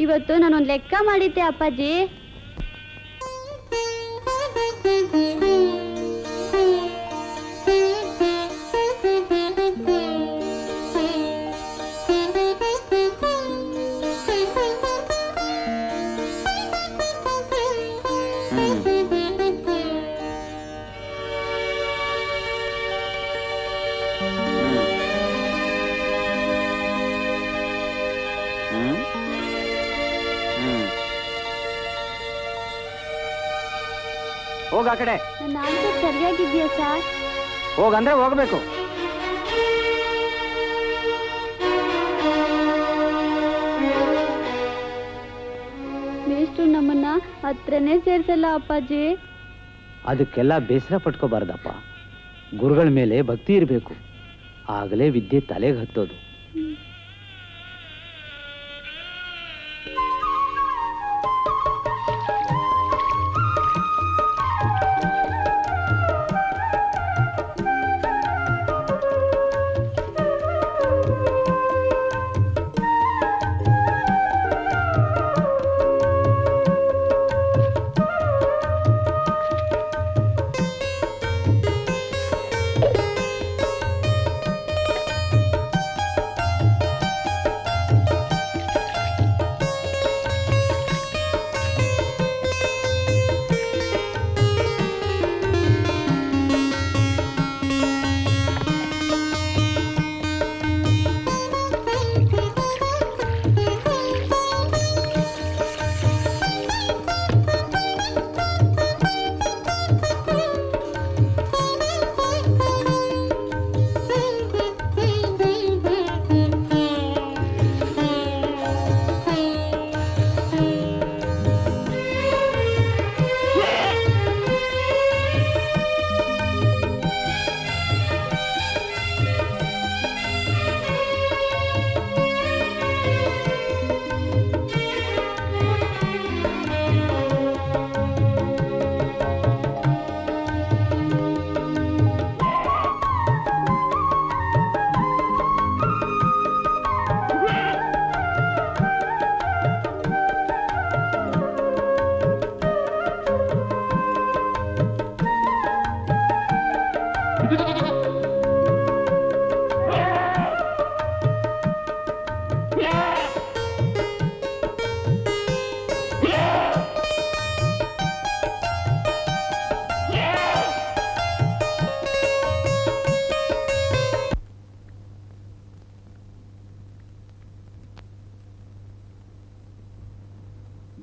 ಇವತ್ತು ನಾನೊಂದ್ ಲೆಕ್ಕ ಮಾಡಿದ್ದೆ ಅಪ್ಪಾಜಿ. ಹೋಗ ಆ ಕಡೆ. ನನ್ನ ಆನ್ಸರ್ ಸರಿಯಾಗಿದ್ಯಾ ಸರ್? ಹೋಗಂದ್ರೆ ಹೋಗ್ಬೇಕು. ಮೇಷ್ಟ್ರು ನಮ್ಮನ್ನ ಹತ್ರನೇ ಸೇರ್ಸಲ್ಲ ಅಪ್ಪಾಜಿ. ಅದಕ್ಕೆಲ್ಲ ಬೇಸರ ಪಟ್ಕೋಬಾರ್ದಪ್ಪ. ಗುರುಗಳ ಮೇಲೆ ಭಕ್ತಿ ಇರಬೇಕು, ಆಗಲೇ ವಿದ್ಯೆ ತಲೆಗೆ ಹತ್ತೋದು.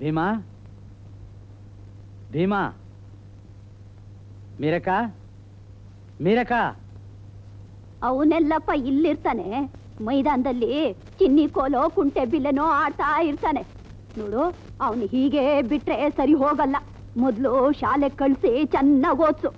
ಭೀಮಾ ಭೀಮಾ ಮೀರಕ್ಕ ಮೀರಕ್ಕ ಅವನೆಲ್ಲಪ್ಪ ಇಲ್ಲಿರ್ತಾನೆ. ಮೈದಾನದಲ್ಲಿ ಚಿನ್ನಿ ಕೋಲೋ ಕುಂಟೆ ಬಿಲ್ಲೆನೋ ಆಡ್ತಾ ಇರ್ತಾನೆ ನೋಡು. ಅವನು ಹೀಗೆ ಬಿಟ್ರೆ ಸರಿ ಹೋಗಲ್ಲ. ಮೊದ್ಲು ಶಾಲೆ ಕಳ್ಸಿ ಚೆನ್ನಾಗಿ ಓದ್ಸು.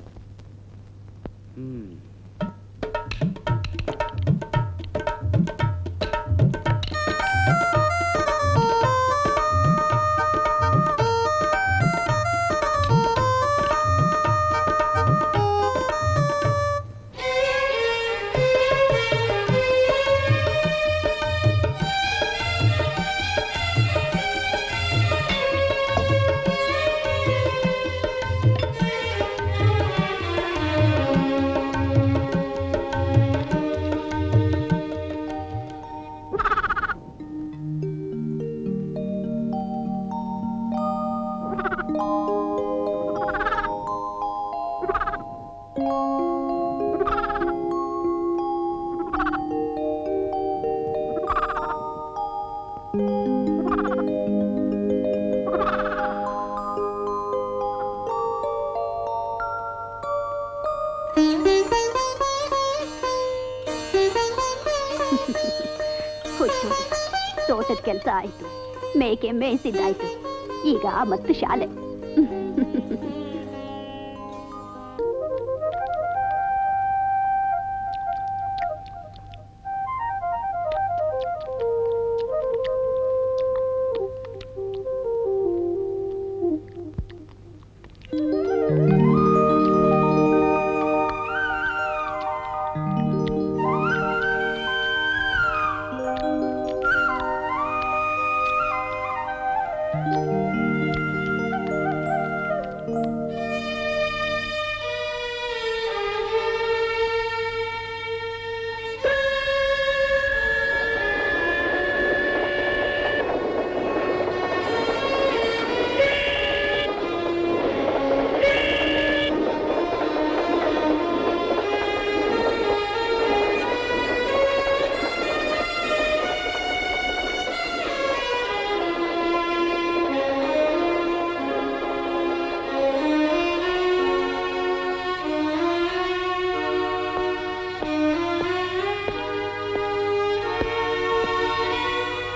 ತೋಟದ ಕೆಲಸ ಆಯ್ತು, ಮೇಕೆ ಮೇಯಿಸಿದ್ದಾಯ್ತು, ಈಗ ಮತ್ತು ಶಾಲೆ.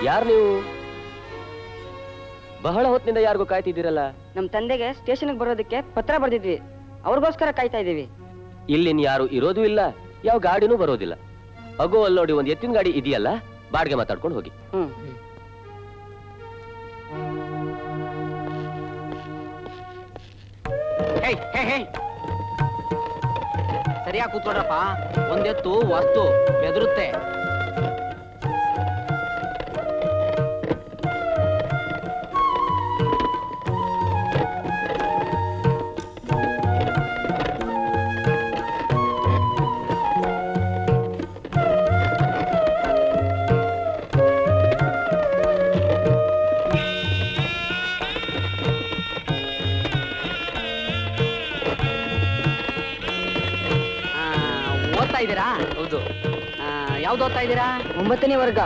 ಯಾರು ನೀವು? ಬಹಳ ಹೊತ್ತಿನಿಂದ ಯಾರಿಗೂ ಕಾಯ್ತಿದ್ದೀರಲ್ಲ? ನಮ್ ತಂದೆಗೆ ಸ್ಟೇಷನ್ಗೆ ಬರೋದಕ್ಕೆ ಪತ್ರ ಬರ್ದಿದ್ವಿ, ಅವ್ರಿಗೋಸ್ಕರ ಕಾಯ್ತಾ ಇದೀವಿ. ಇಲ್ಲಿನ್ ಯಾರು ಇರೋದು ಇಲ್ಲ, ಯಾವ ಗಾಡಿನೂ ಬರೋದಿಲ್ಲ. ಅಗೋ ಅಲ್ಲಿ ನೋಡಿ, ಒಂದು ಎತ್ತಿನ ಗಾಡಿ ಇದೆಯಲ್ಲ, ಬಾಡಿಗೆ ಮಾತಾಡ್ಕೊಂಡು ಹೋಗಿ. ಸರಿಯಾಗಿ ಕೂತ್ಕೊಡ್ರಪ್ಪ, ಒಂದೆತ್ತು ವಸ್ತು ಬೆದರುತ್ತೆ. ಇದ್ದೀರಾ? ಹೌದು. ಯಾವ್ದು ಓದ್ತಾ ಇದ್ದೀರಾ? 9ನೇ ವರ್ಗ.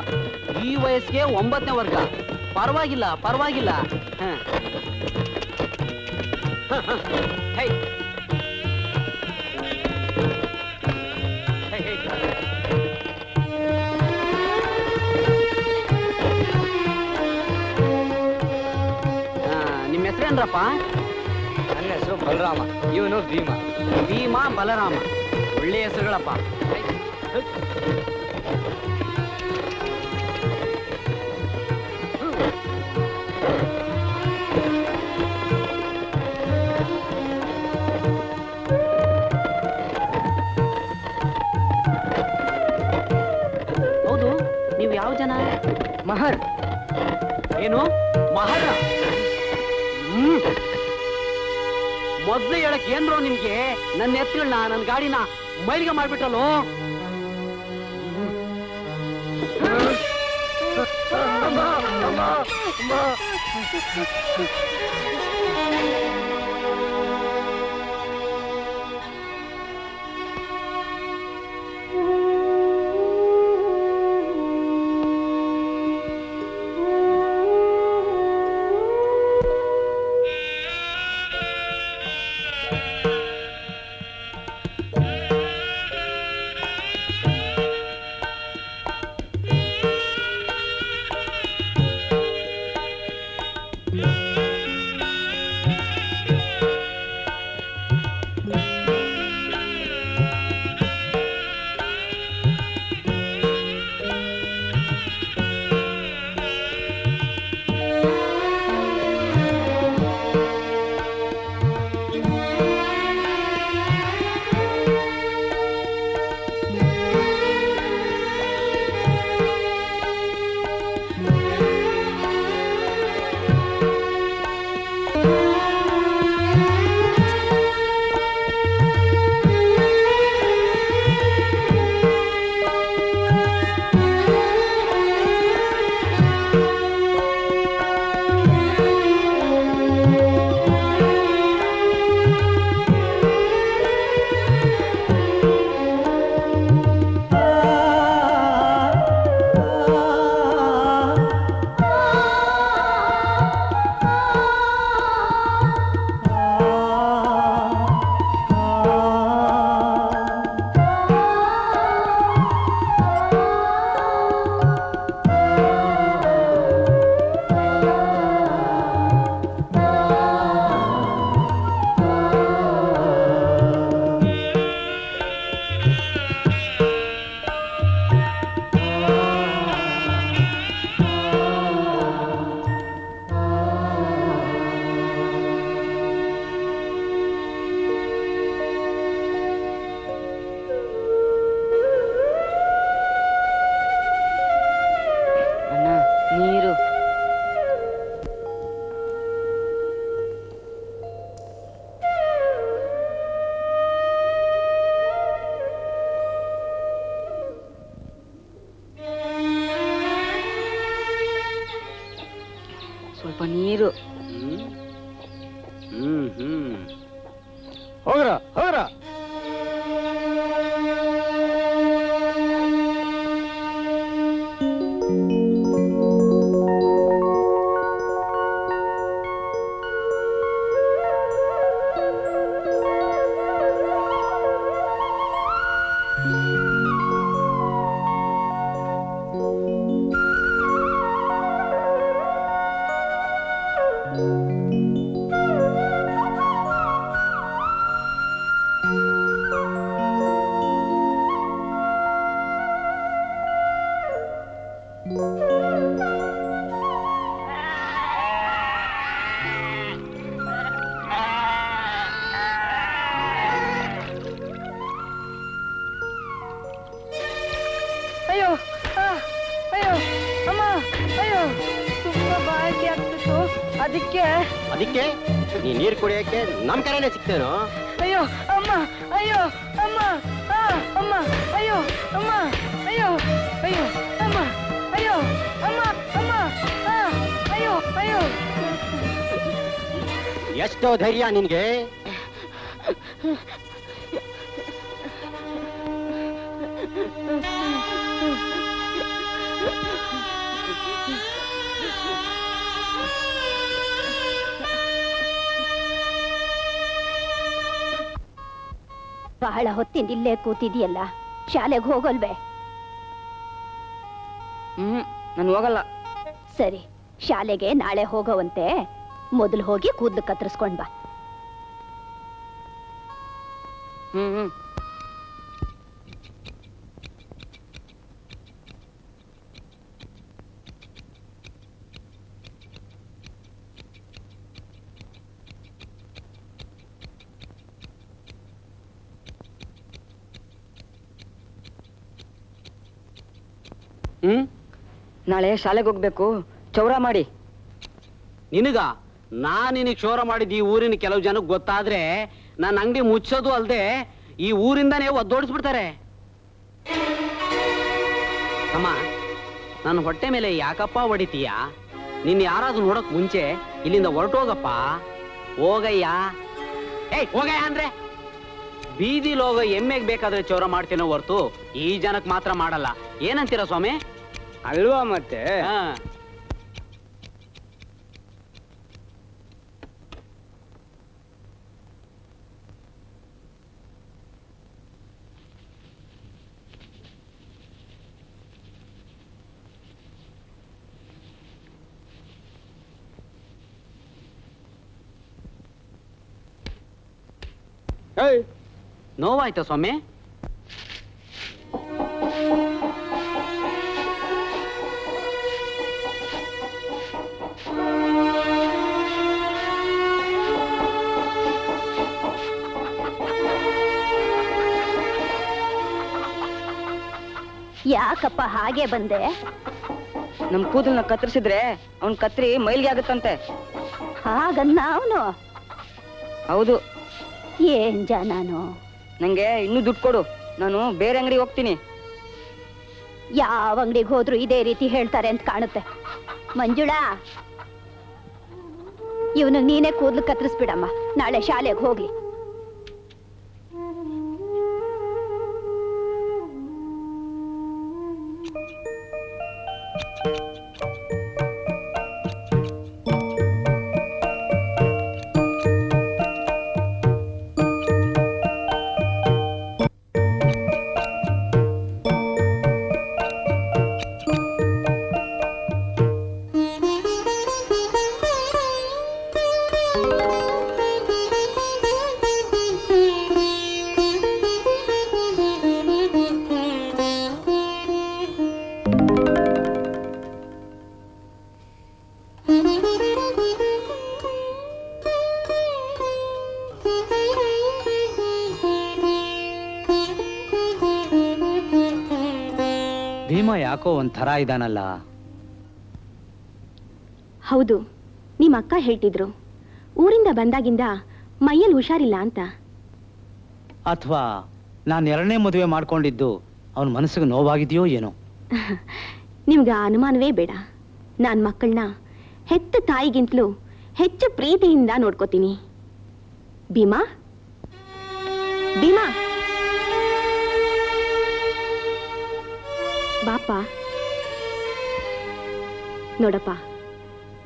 ಈ ವಯಸ್ಸಿಗೆ 9ನೇ ವರ್ಗ. ಪರವಾಗಿಲ್ಲ ಪರವಾಗಿಲ್ಲ. ನಿಮ್ಮ ಹೆಸರೇನ್ರಪ್ಪ? ನನ್ನ ಹೆಸರು ಬಲರಾಮ, ಇವನು ಭೀಮ. ಭೀಮ ಬಲರಾಮ, ಒಳ್ಳೆ ಹೆಸರುಗಳಪ್ಪ. ಹೌದು, ನೀವು ಯಾವ ಜನ? ಮಹರ್. ಏನು ಮಹರ? ಮೊದ್ಲು ಹೇಳಕ್ ಏನ್ರೋ ನಿಮ್ಗೆ? ನನ್ನ ಎತ್ತುಗಳನ್ನ, ನನ್ನ ಗಾಡಿನ ಮೈಲಿಗೆ ಮಾಡ್ಬಿಟ್ಟಲ್ಲೋ. ನೀರು. ಹೋಗ್ರ ಹೋಗ್ರ. ಅಯ್ಯೋ ಅಯ್ಯೋ ಅಮ್ಮ ಅಯ್ಯೋ ತುಂಬಾ ಬಾಯಿಗೆ ಆಗ್ತಿತ್ತು ಅದಕ್ಕೆ ಅದಕ್ಕೆ ನೀ ನೀರು ಕುಡಿಯಕ್ಕೆ ನಮ್ ಕಡೆನೆ ಸಿಗ್ತೇನೋ. ಅಯ್ಯೋ ಅಮ್ಮ ಅಯ್ಯೋ ಅಮ್ಮ ಅಮ್ಮ ಅಯ್ಯೋ ಅಮ್ಮ ಅಯ್ಯೋ ಅಯ್ಯೋ ಅಮ್ಮ ಅಯ್ಯೋ ಅಮ್ಮ ಅಮ್ಮ ಅಯ್ಯೋ ಅಯ್ಯೋ ಎಷ್ಟೋ ಧೈರ್ಯ ನಿನ್ಗೆ. ಬಹಳ ಹೊತ್ತಿಂದ ಇಲ್ಲೇ ಕೂತಿದ್ಯಲ್ಲ, ಶಾಲೆಗೆ ಹೋಗಲ್ವೇ? ನಾನು ಹೋಗಲ್ಲ. ಸರಿ, ಶಾಲೆಗೆ ನಾಳೆ ಹೋಗೋವಂತೆ. ಮೊದಲು ಹೋಗಿ ಕೂದಲು ಕತ್ತರಿಸ್ಕೊಂಡ್ ಬಾ. ನಾಳೆ ಶಾಲೆಗೆ ಹೋಗ್ಬೇಕು, ಚೌರ ಮಾಡಿ. ನಿನಗ ನಿನಗೆ ಕ್ಷೌರ ಮಾಡಿದ ಈ ಊರಿನ ಕೆಲವು ಜನಕ್ಕೆ ಗೊತ್ತಾದ್ರೆ ನನ್ನ ಅಂಗಡಿ ಮುಚ್ಚೋದು ಅಲ್ದೆ ಈ ಊರಿಂದಾನೇ ಒದ್ದೋಡಿಸ್ಬಿಡ್ತಾರೆ. ಅಮ್ಮ, ನನ್ನ ಹೊಟ್ಟೆ ಮೇಲೆ ಯಾಕಪ್ಪ ಹೊಡಿತೀಯ? ನಿನ್ನ ಯಾರಾದ್ರೂ ನೋಡಕ್ ಮುಂಚೆ ಇಲ್ಲಿಂದ ಹೊರಟೋಗಪ್ಪ. ಹೋಗಯ್ಯ. ಹೋಗಯ್ಯ ಅಂದ್ರೆ ಬೀದಿಲ್ ಹೋಗೋ ಎಮ್ಮೆಗ್ ಬೇಕಾದ್ರೆ ಚೌರ ಮಾಡ್ತೇನೋ ಹೊರ್ತು ಈ ಜನಕ್ ಮಾತ್ರ ಮಾಡಲ್ಲ. ಏನಂತೀರ ಸ್ವಾಮಿ? ಅಲ್ವಾ ಮತ್ತೆ. ನೋವಾಯ್ತಾ ಸ್ವಾಮಿ? ಯಾಕಪ್ಪ ಹಾಗೆ ಬಂದೆ? ನಮ್ ಕೂದಲ್ನ ಕತ್ತರಿಸಿದ್ರೆ ಅವನ್ ಕತ್ರಿ ಮೈಲ್ಗೆ ಆಗುತ್ತಂತೆ. ಹಾಗನ್ನ ಅವನು? ಹೌದು. ಏನ್ ನಾನು ನಂಗೆ ಇನ್ನೂ ದುಡ್ಡು ಕೊಡು, ನಾನು ಬೇರೆ ಅಂಗಡಿಗೆ ಹೋಗ್ತೀನಿ. ಯಾವ ಅಂಗಡಿಗೆ ಹೋದ್ರು ಇದೇ ರೀತಿ ಹೇಳ್ತಾರೆ ಅಂತ ಕಾಣುತ್ತೆ. ಮಂಜುಳಾ, ಇವನಿಗೆ ನೀನೇ ಕೂದಲು ಕತ್ತರಿಸ್ಬಿಡಮ್ಮ, ನಾಳೆ ಶಾಲೆಗೆ ಹೋಗ್ಲಿ. ಭೀಮ ಯಾಕೋ ಒಂಥರ ಇದಾನಲ್ಲ. ಹೌದು, ನಿಮ್ಮ ಅಕ್ಕ ಹೇಳ್ತಿದ್ರು ಊರಿಂದ ಬಂದಾಗಿಂದ ಮೈಯಲ್ಲಿ ಹುಷಾರಿಲ್ಲ ಅಂತ. ಅಥವಾ ನಾನು ಎರಡನೇ ಮದುವೆ ಮಾಡ್ಕೊಂಡಿದ್ದು ಅವನ ಮನಸ್ಸಿಗೆ ನೋವಾಗಿದೆಯೋ ಏನೋ. ನಿಮ್ಗೆ ಅನುಮಾನವೇ ಬೇಡ. ನಾನು ಮಕ್ಕಳನ್ನ ಹೆತ್ತ ತಾಯಿಗಿಂತಲೂ ಹೆಚ್ಚು ಪ್ರೀತಿಯಿಂದ ನೋಡ್ಕೋತೀನಿ. ಭೀಮಾ, ಭೀಮಾ, ಬಾಪ. ನೋಡಪ್ಪ,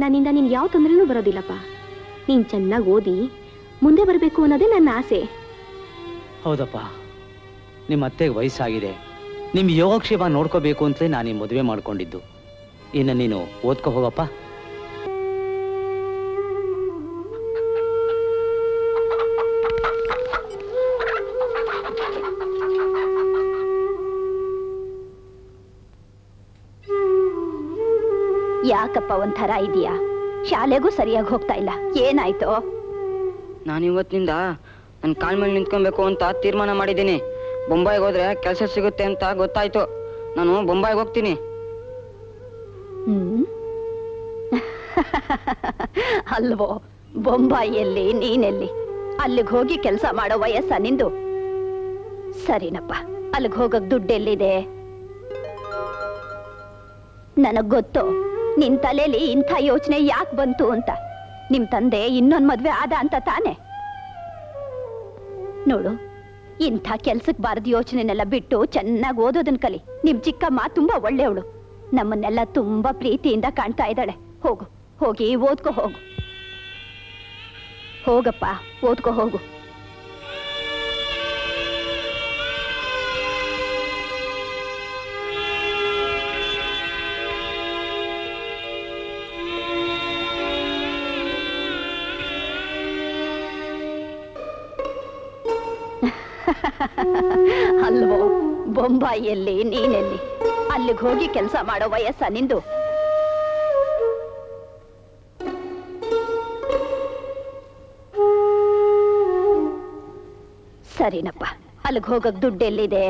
ನನ್ನಿಂದ ನಿನ್ಗೆ ಯಾವ ತೊಂದರೆನೂ ಬರೋದಿಲ್ಲಪ್ಪ. ನೀನ್ ಚೆನ್ನಾಗಿ ಓದಿ ಮುಂದೆ ಬರಬೇಕು ಅನ್ನೋದೇ ನನ್ನ ಆಸೆ. ಹೌದಪ್ಪ, ನಿಮ್ಮ ಅತ್ತೆಗೆ ವಯಸ್ಸಾಗಿದೆ. ನಿಮ್ಮ ಯೋಗಕ್ಷೇಮ ನೋಡ್ಕೋಬೇಕು ಅಂತಲೇ ನಾನು ಈ ಮದುವೆ ಮಾಡ್ಕೊಂಡಿದ್ದು. ಇನ್ನು ನೀನು ಓದ್ಕೋ ಹೋಗಪ್ಪ. ಯಾಕಪ್ಪ ಒಂಥರ ಇದೆಯಾ? ಶಾಲೆಗೂ ಸರಿಯಾಗಿ ಹೋಗ್ತಾ ಇಲ್ಲ, ಏನಾಯ್ತು? ನಾನು ಇವತ್ತಿನಿಂದ ನನ್ನ ಕಾಲ್ ಮೇಲೆ ನಿಂತ್ಕೊಬೇಕು ಅಂತ ತೀರ್ಮಾನ ಮಾಡಿದ್ದೀನಿ. ಬೊಂಬಾಯಿಗೆ ಹೋದ್ರೆ ಕೆಲಸ ಸಿಗುತ್ತೆ ಅಂತ ಗೊತ್ತಾಯ್ತು. ನಾನು ಬೊಂಬಾಯಿಗೆ ಹೋಗ್ತೀನಿ. ಅಲ್ವೋ, ಬೊಂಬಾಯಿಯಲ್ಲಿ ನೀನೆಲ್ಲಿ? ಅಲ್ಲಿಗೆ ಹೋಗಿ ಕೆಲಸ ಮಾಡೋ ವಯಸ್ಸ ನಿಂದು? ಸರಿನಪ್ಪ, ಅಲ್ಲಿಗೆ ಹೋಗಕ್ ದುಡ್ಡೆಲ್ಲಿದೆ? ನನಗ್ ಗೊತ್ತು ನಿನ್ ತಲೆಯಲ್ಲಿ ಇಂಥ ಯೋಚನೆ ಯಾಕೆ ಬಂತು ಅಂತ. ನಿಮ್ ತಂದೆ ಇನ್ನೊಂದ್ ಮದ್ವೆ ಆದ ಅಂತ ತಾನೆ? ನೋಡು, ಇಂಥ ಕೆಲ್ಸಕ್ ಬಾರದ ಯೋಚನೆನೆಲ್ಲ ಬಿಟ್ಟು ಚೆನ್ನಾಗಿ ಓದೋದನ್ ಕಲಿ. ನಿಮ್ ಚಿಕ್ಕಮ್ಮ ತುಂಬಾ ಒಳ್ಳೆಯವಳು, ನಮ್ಮನ್ನೆಲ್ಲ ತುಂಬಾ ಪ್ರೀತಿಯಿಂದ ಕಾಣ್ತಾ ಇದ್ದಾಳೆ. ಹೋಗು, ಹೋಗಿ ಓದ್ಕೋ ಹೋಗು. ಹೋಗಪ್ಪ, ಓದ್ಕೋ ಹೋಗು. ಅಲ್ವೋ, ಬೊಂಬಾಯಿಯಲ್ಲಿ ನೀನೆಲ್ಲಿ? ಅಲ್ಲಿಗೆ ಹೋಗಿ ಕೆಲಸ ಮಾಡೋ ವಯಸ್ಸ ನಿಂದು? ಸರಿನಪ್ಪ, ಅಲ್ಲಿಗೆ ಹೋಗಕ್ ದುಡ್ಡೆಲ್ಲಿದೆ?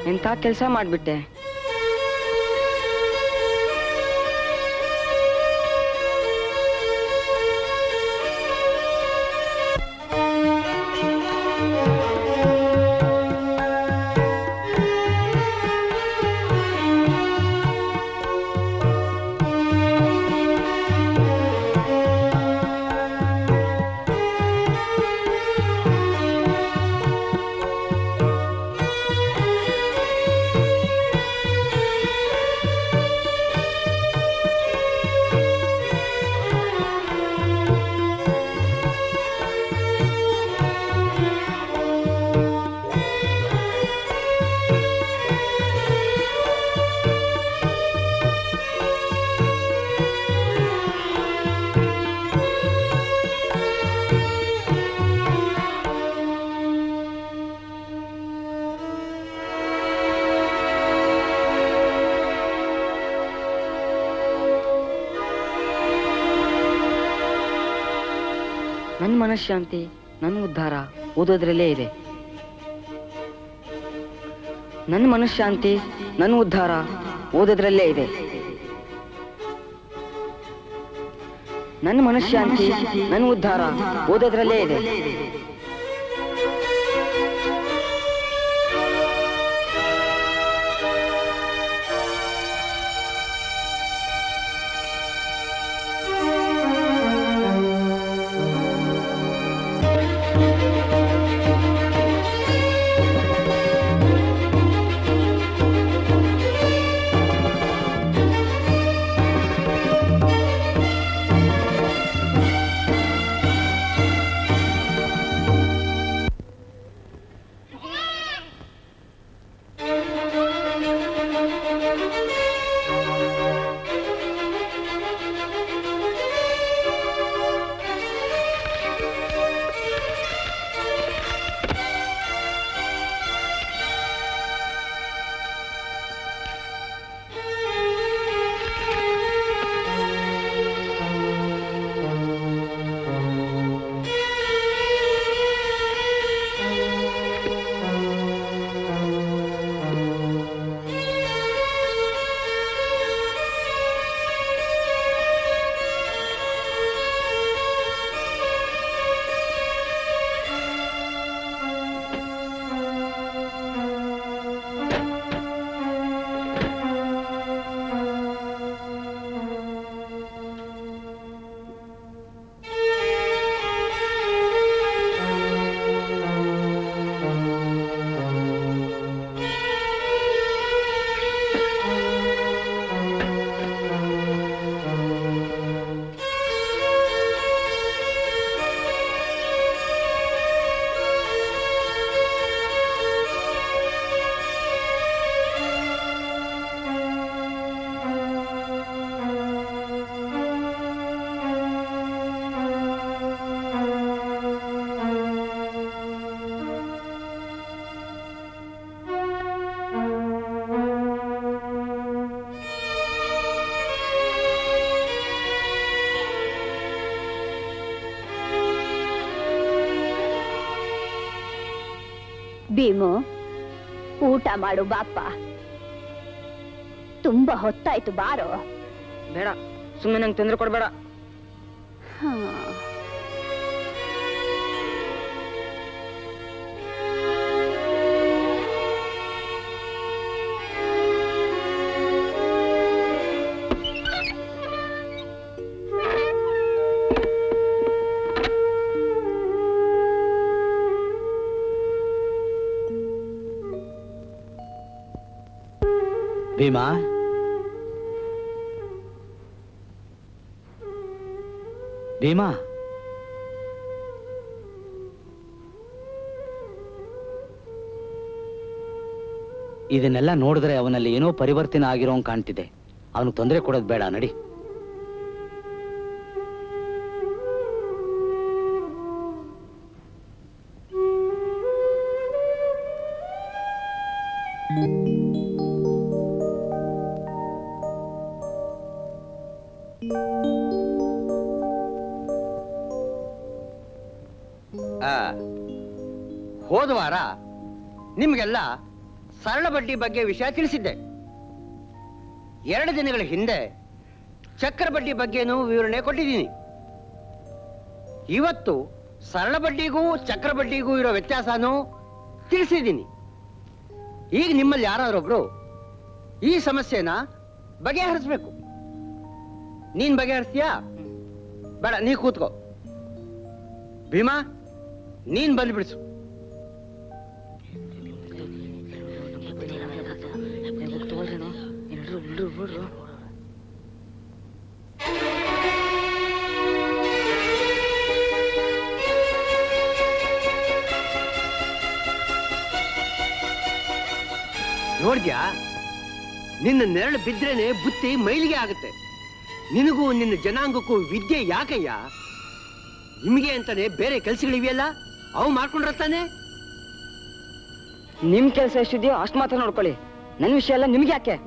ಎಂಥ ಕೆಲಸ ಮಾಡಿಬಿಟ್ಟೆ. ಮನಃಶಾಂತಿ ನನ್ನ ಉದ್ಧಾರ ಓದೋದ್ರಲ್ಲೇ ಇದೆ. ನನ್ನ ಮನಃಶಾಂತಿ ನನ್ನ ಉದ್ಧಾರ ಓದೋದ್ರಲ್ಲೇ ಇದೆ. ನನ್ನ ಮನಃಶಾಂತಿ ನನ್ನ ಉದ್ಧಾರ ಓದೋದ್ರಲ್ಲೇ ಇದೆ. ಭೀಮು, ಊಟ ಮಾಡು ಬಾಪ. ತುಂಬಾ ಹೊತ್ತಾಯ್ತು, ಬಾರೋ. ಬೇಡ, ಸುಮ್ಮನೆ ನಂಗೆ ತೊಂದರೆ ಕೊಡಬೇಡ. ಭೀಮಾ, ಭೀಮಾ, ಇದನ್ನೆಲ್ಲ ನೋಡಿದ್ರೆ ಅವನಲ್ಲಿ ಏನೋ ಪರಿವರ್ತನೆ ಆಗಿರೋಂಗ್ ಕಾಣ್ತಿದೆ. ಅವನು ತೊಂದರೆ ಕೊಡೋದು ಬೇಡ, ನಡಿ. ಹೋದ ವಾರ ನಿಮ್ಗೆಲ್ಲ ಸರಳ ಬಡ್ಡಿ ಬಗ್ಗೆ ವಿಷಯ ತಿಳಿಸಿದ್ದೆ. 2 ದಿನಗಳ ಹಿಂದೆ ಚಕ್ರ ಬಡ್ಡಿ ಬಗ್ಗೆನೂ ವಿವರಣೆ ಕೊಟ್ಟಿದ್ದೀನಿ. ಇವತ್ತು ಸರಳ ಬಡ್ಡಿಗೂ ಚಕ್ರ ಬಡ್ಡಿಗೂ ಇರೋ ವ್ಯತ್ಯಾಸನೂ ತಿಳಿಸಿದ್ದೀನಿ. ಈಗ ನಿಮ್ಮಲ್ಲಿ ಯಾರಾದ್ರೊಬ್ರು ಈ ಸಮಸ್ಯೆನ ಬಗೆಹರಿಸ್ಬೇಕು. ನೀನ್ ಬಗೆಹರಿಸ್ತೀಯಾ? ಬೇಡ, ನೀ ಕೂತ್ಕೋ. ಭೀಮಾ, ನೀನ್ ಬಂದ್ಬಿಡ್ಸು. ನೋಡ್ದ್ಯಾ, ನಿನ್ನ ನೆರಳು ಬಿದ್ರೇನೆ ಬುತ್ತಿ ಮೈಲಿಗೆ ಆಗುತ್ತೆ. ನಿನಗೂ ನಿನ್ನ ಜನಾಂಗಕ್ಕೂ ವಿದ್ಯೆ ಯಾಕಯ್ಯ? ನಿಮಗೆ ಅಂತಾನೆ ಬೇರೆ ಕೆಲ್ಸಗಳಿವೆಯಲ್ಲ, ಅವು ಮಾಡ್ಕೊಂಡಿರ್ತಾನೆ. ನಿಮ್ ಕೆಲಸ ಎಷ್ಟಿದೆಯೋ ಅಷ್ಟು ಮಾತ್ರ ನೋಡ್ಕೊಳ್ಳಿ. ನನ್ನ ವಿಷಯ ಎಲ್ಲ ನಿಮ್ಗೆ ಯಾಕೆ?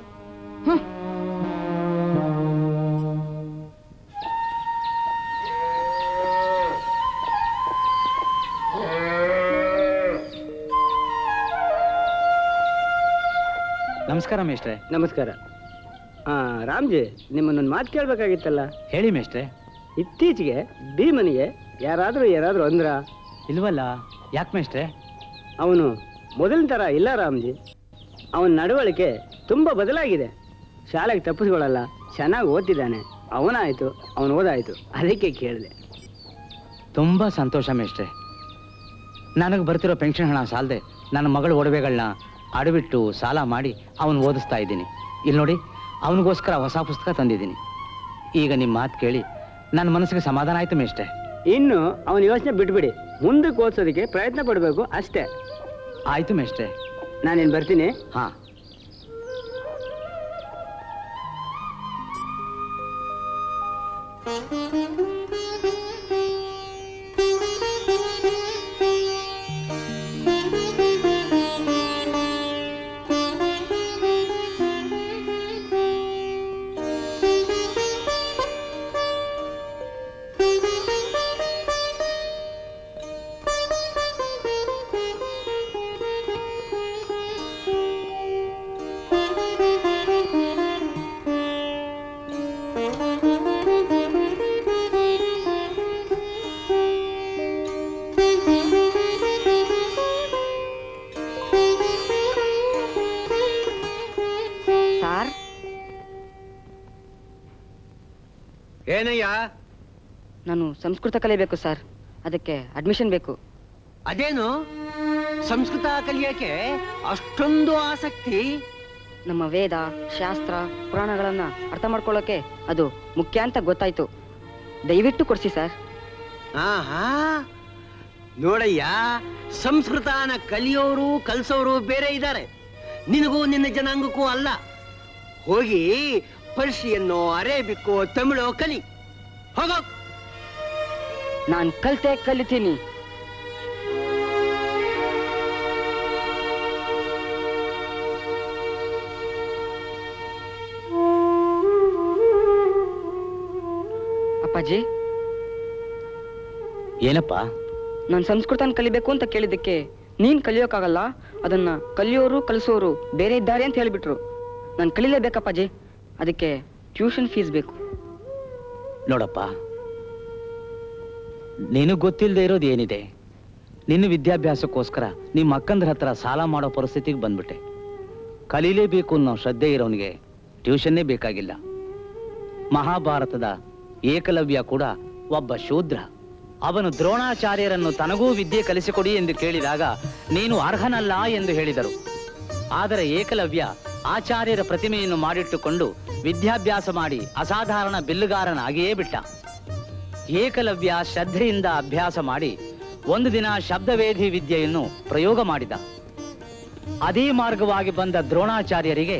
ನಮಸ್ಕಾರ ಮೇಷ್ಟ್ರೆ. ನಮಸ್ಕಾರ. ರಾಮ್ಜಿ, ನಿಮ್ಮನ್ನೊಂದು ಮಾತು ಕೇಳಬೇಕಾಗಿತ್ತಲ್ಲ. ಹೇಳಿ ಮೇಷ್ಟ್ರೆ. ಇತ್ತೀಚೆಗೆ ಭೀಮನಿಗೆ ಯಾರಾದರೂ ಅಂದ್ರ? ಇಲ್ವಲ್ಲ, ಯಾಕೆ ಮೇಷ್ಟ್ರೆ? ಅವನು ಮೊದಲಿನ ಥರ ಇಲ್ಲ ರಾಮ್ಜಿ. ಅವನ ನಡವಳಿಕೆ ತುಂಬ ಬದಲಾಗಿದೆ. ಶಾಲೆಗೆ ತಪ್ಪಿಸ್ಕೊಳ್ಳಲ್ಲ, ಚೆನ್ನಾಗಿ ಓದ್ತಿದ್ದಾನೆ. ಅವನಾಯಿತು, ಅವನು ಓದಾಯಿತು, ಅದಕ್ಕೆ ಕೇಳಿದೆ. ತುಂಬ ಸಂತೋಷ ಮೇಷ್ಟ್ರೆ. ನನಗೆ ಬರ್ತಿರೋ ಪೆನ್ಷನ್ ಹಣ ಸಾಲದೆ ನನ್ನ ಮಗಳ ಒಡವೆಗಳನ್ನ ಅಡವಿಟ್ಟು ಸಾಲ ಮಾಡಿ ಅವನು ಓದಿಸ್ತಾ ಇದ್ದೀನಿ. ಇಲ್ಲಿ ನೋಡಿ, ಅವನಿಗೋಸ್ಕರ ಹೊಸ ಪುಸ್ತಕ ತಂದಿದ್ದೀನಿ. ಈಗ ನಿಮ್ಮ ಮಾತು ಕೇಳಿ ನನ್ನ ಮನಸ್ಸಿಗೆ ಸಮಾಧಾನ ಆಯಿತು ಮೇಷ್ಟ್ರೆ. ಇನ್ನು ಅವನ ಯೋಚನೆ ಬಿಟ್ಬಿಡಿ, ಮುಂದಕ್ಕೆ ಓದಿಸೋದಕ್ಕೆ ಪ್ರಯತ್ನ ಪಡಬೇಕು ಅಷ್ಟೇ. ಆಯಿತು ಮೇಷ್ಟ್ರೆ. ನಾನೇನು ಬರ್ತೀನಿ. ಹಾಂ. ಏನಯ್ಯ? ನಾನು ಸಂಸ್ಕೃತ ಕಲಿಬೇಕು ಸರ್, ಅದಕ್ಕೆ ಅಡ್ಮಿಷನ್ ಬೇಕು. ಅದೇನು ಸಂಸ್ಕೃತ ಕಲಿಯಕ್ಕೆ ಅಷ್ಟೊಂದು ಆಸಕ್ತಿ? ನಮ್ಮ ವೇದ ಶಾಸ್ತ್ರ ಪುರಾಣಗಳನ್ನ ಅರ್ಥ ಮಾಡ್ಕೊಳ್ಳೋಕೆ ಅದು ಮುಖ್ಯ ಅಂತ ಗೊತ್ತಾಯ್ತು. ದಯವಿಟ್ಟು ಕೊಡ್ಸಿ ಸರ್. ಆಹಾ, ನೋಡಯ್ಯ, ಸಂಸ್ಕೃತನ ಕಲಿಯೋರು ಕಲಿಸೋರು ಬೇರೆ ಇದ್ದಾರೆ. ನಿನಗೂ ನಿನ್ನ ಜನಾಂಗಕ್ಕೂ ಅಲ್ಲ. ಹೋಗಿ ಪರ್ಷಿಯನ್ನೋ ಅರೇಬಿಕ್ಕೋ ತಮಿಳೋ ಕಲಿ. ಹೋಗೋ. ನಾನು ಕಲಿತೀನಿ. ಅಪ್ಪಾಜಿ, ಏನಪ್ಪ? ನಾನು ಸಂಸ್ಕೃತನ ಕಲಿಬೇಕು ಅಂತ ಕೇಳಿದ್ದಕ್ಕೆ ನೀನ್ ಕಲಿಯೋಕ್ಕಾಗಲ್ಲ, ಅದನ್ನ ಕಲಿಯೋರು ಕಲಿಸೋರು ಬೇರೆ ಇದ್ದಾರೆ ಅಂತ ಹೇಳಿಬಿಟ್ರು. ನಾನು ಕಲಿಲೇಬೇಕಪ್ಪಾಜಿ, ಅದಕ್ಕೆ ಟ್ಯೂಷನ್ ಫೀಸ್ ಬೇಕು. ನೋಡಪ್ಪ, ನಿನಗೆ ಗೊತ್ತಿಲ್ಲದೆ ಇರೋದು ಏನಿದೆ? ನಿನ್ನ ವಿದ್ಯಾಭ್ಯಾಸಕ್ಕೋಸ್ಕರ ನಿಮ್ಮ ಅಕ್ಕಂದ್ರ ಹತ್ರ ಸಾಲ ಮಾಡೋ ಪರಿಸ್ಥಿತಿಗೆ ಬಂದ್ಬಿಟ್ಟೆ. ಕಲೀಲೇಬೇಕು ಅನ್ನೋ ಶ್ರದ್ಧೆ ಇರೋನಿಗೆ ಟ್ಯೂಷನ್ನೇ ಬೇಕಾಗಿಲ್ಲ. ಮಹಾಭಾರತದ ಏಕಲವ್ಯ ಕೂಡ ಒಬ್ಬ ಶೂದ್ರ. ಅವನು ದ್ರೋಣಾಚಾರ್ಯರನ್ನು ತನಗೂ ವಿದ್ಯೆ ಕಲಿಸಿಕೊಡಿ ಎಂದು ಕೇಳಿದಾಗ ನೀನು ಅರ್ಹನಲ್ಲ ಎಂದು ಹೇಳಿದರು. ಆದರೆ ಏಕಲವ್ಯ ಆಚಾರ್ಯರ ಪ್ರತಿಮೆಯನ್ನು ಮಾಡಿಟ್ಟುಕೊಂಡು ವಿದ್ಯಾಭ್ಯಾಸ ಮಾಡಿ ಅಸಾಧಾರಣ ಬಿಲ್ಲುಗಾರನಾಗಿಯೇ ಬಿಟ್ಟ. ಏಕಲವ್ಯ ಶ್ರದ್ಧೆಯಿಂದ ಅಭ್ಯಾಸ ಮಾಡಿ ಒಂದು ದಿನ ಶಬ್ದವೇಧಿ ವಿದ್ಯೆಯನ್ನು ಪ್ರಯೋಗ ಮಾಡಿದ. ಅದೇ ಮಾರ್ಗವಾಗಿ ಬಂದ ದ್ರೋಣಾಚಾರ್ಯರಿಗೆ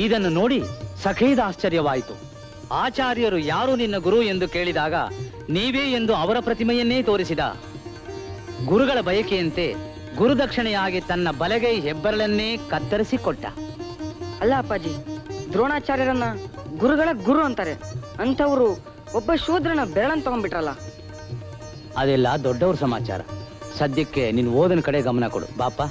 ಇದನ್ನು ನೋಡಿ ಸಖೇದ ಆಶ್ಚರ್ಯವಾಯಿತು. ಆಚಾರ್ಯರು ಯಾರು ನಿನ್ನ ಗುರು ಎಂದು ಕೇಳಿದಾಗ ನೀವೇ ಎಂದು ಅವರ ಪ್ರತಿಮೆಯನ್ನೇ ತೋರಿಸಿದ. ಗುರುಗಳ ಬಯಕೆಯಂತೆ ಗುರುದಕ್ಷಿಣೆಯಾಗಿ ತನ್ನ ಬಲಗೈ ಹೆಬ್ಬರಳನ್ನೇ ಕತ್ತರಿಸಿಕೊಟ್ಟ. ಅಲ್ಲ ಅಪ್ಪಾಜಿ, ದ್ರೋಣಾಚಾರ್ಯರನ್ನ ಗುರುಗಳ ಗುರು ಅಂತಾರೆ, ಅಂಥವ್ರು ಒಬ್ಬ ಶೂದ್ರನ ಬೆರಳನ್ನು ತಗೊಂಡ್ಬಿಟ್ರಲ್ಲ. ಅದೆಲ್ಲ ದೊಡ್ಡವ್ರ ಸಮಾಚಾರ. ಸದ್ಯಕ್ಕೆ ನೀನು ಓದನ ಕಡೆ ಗಮನ ಕೊಡು ಬಾಪ.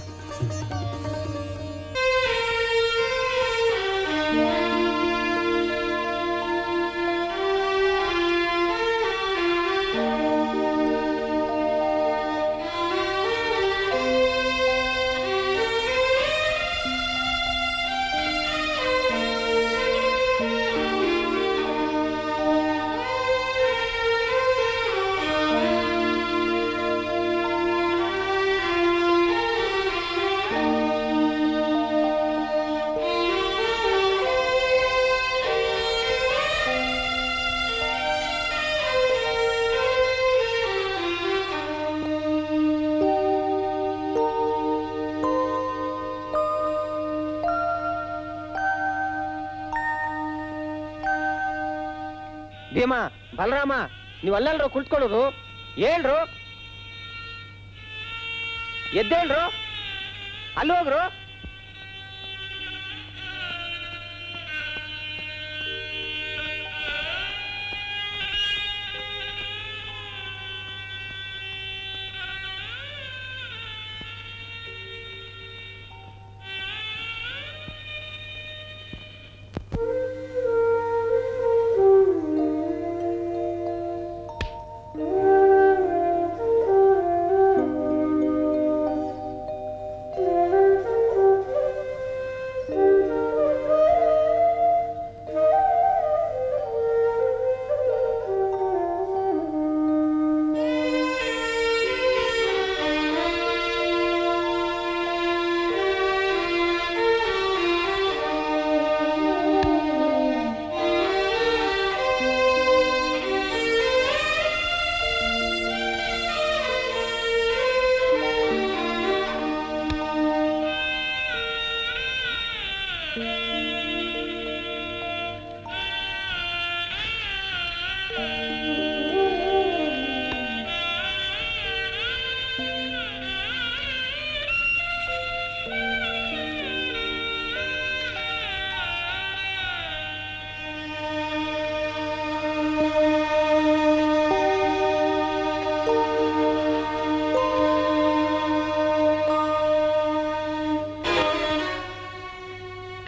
ಭೀಮ, ಬಲರಾಮ, ನೀವಲ್ಲೆಲ್ರು ಕುಳಿತುಕೊಳ್ಳೋದು? ಹೇಳ್ರು, ಎದ್ದೇಳ್ರು, ಅಲ್ಲಿ ಹೋಗ್ರು.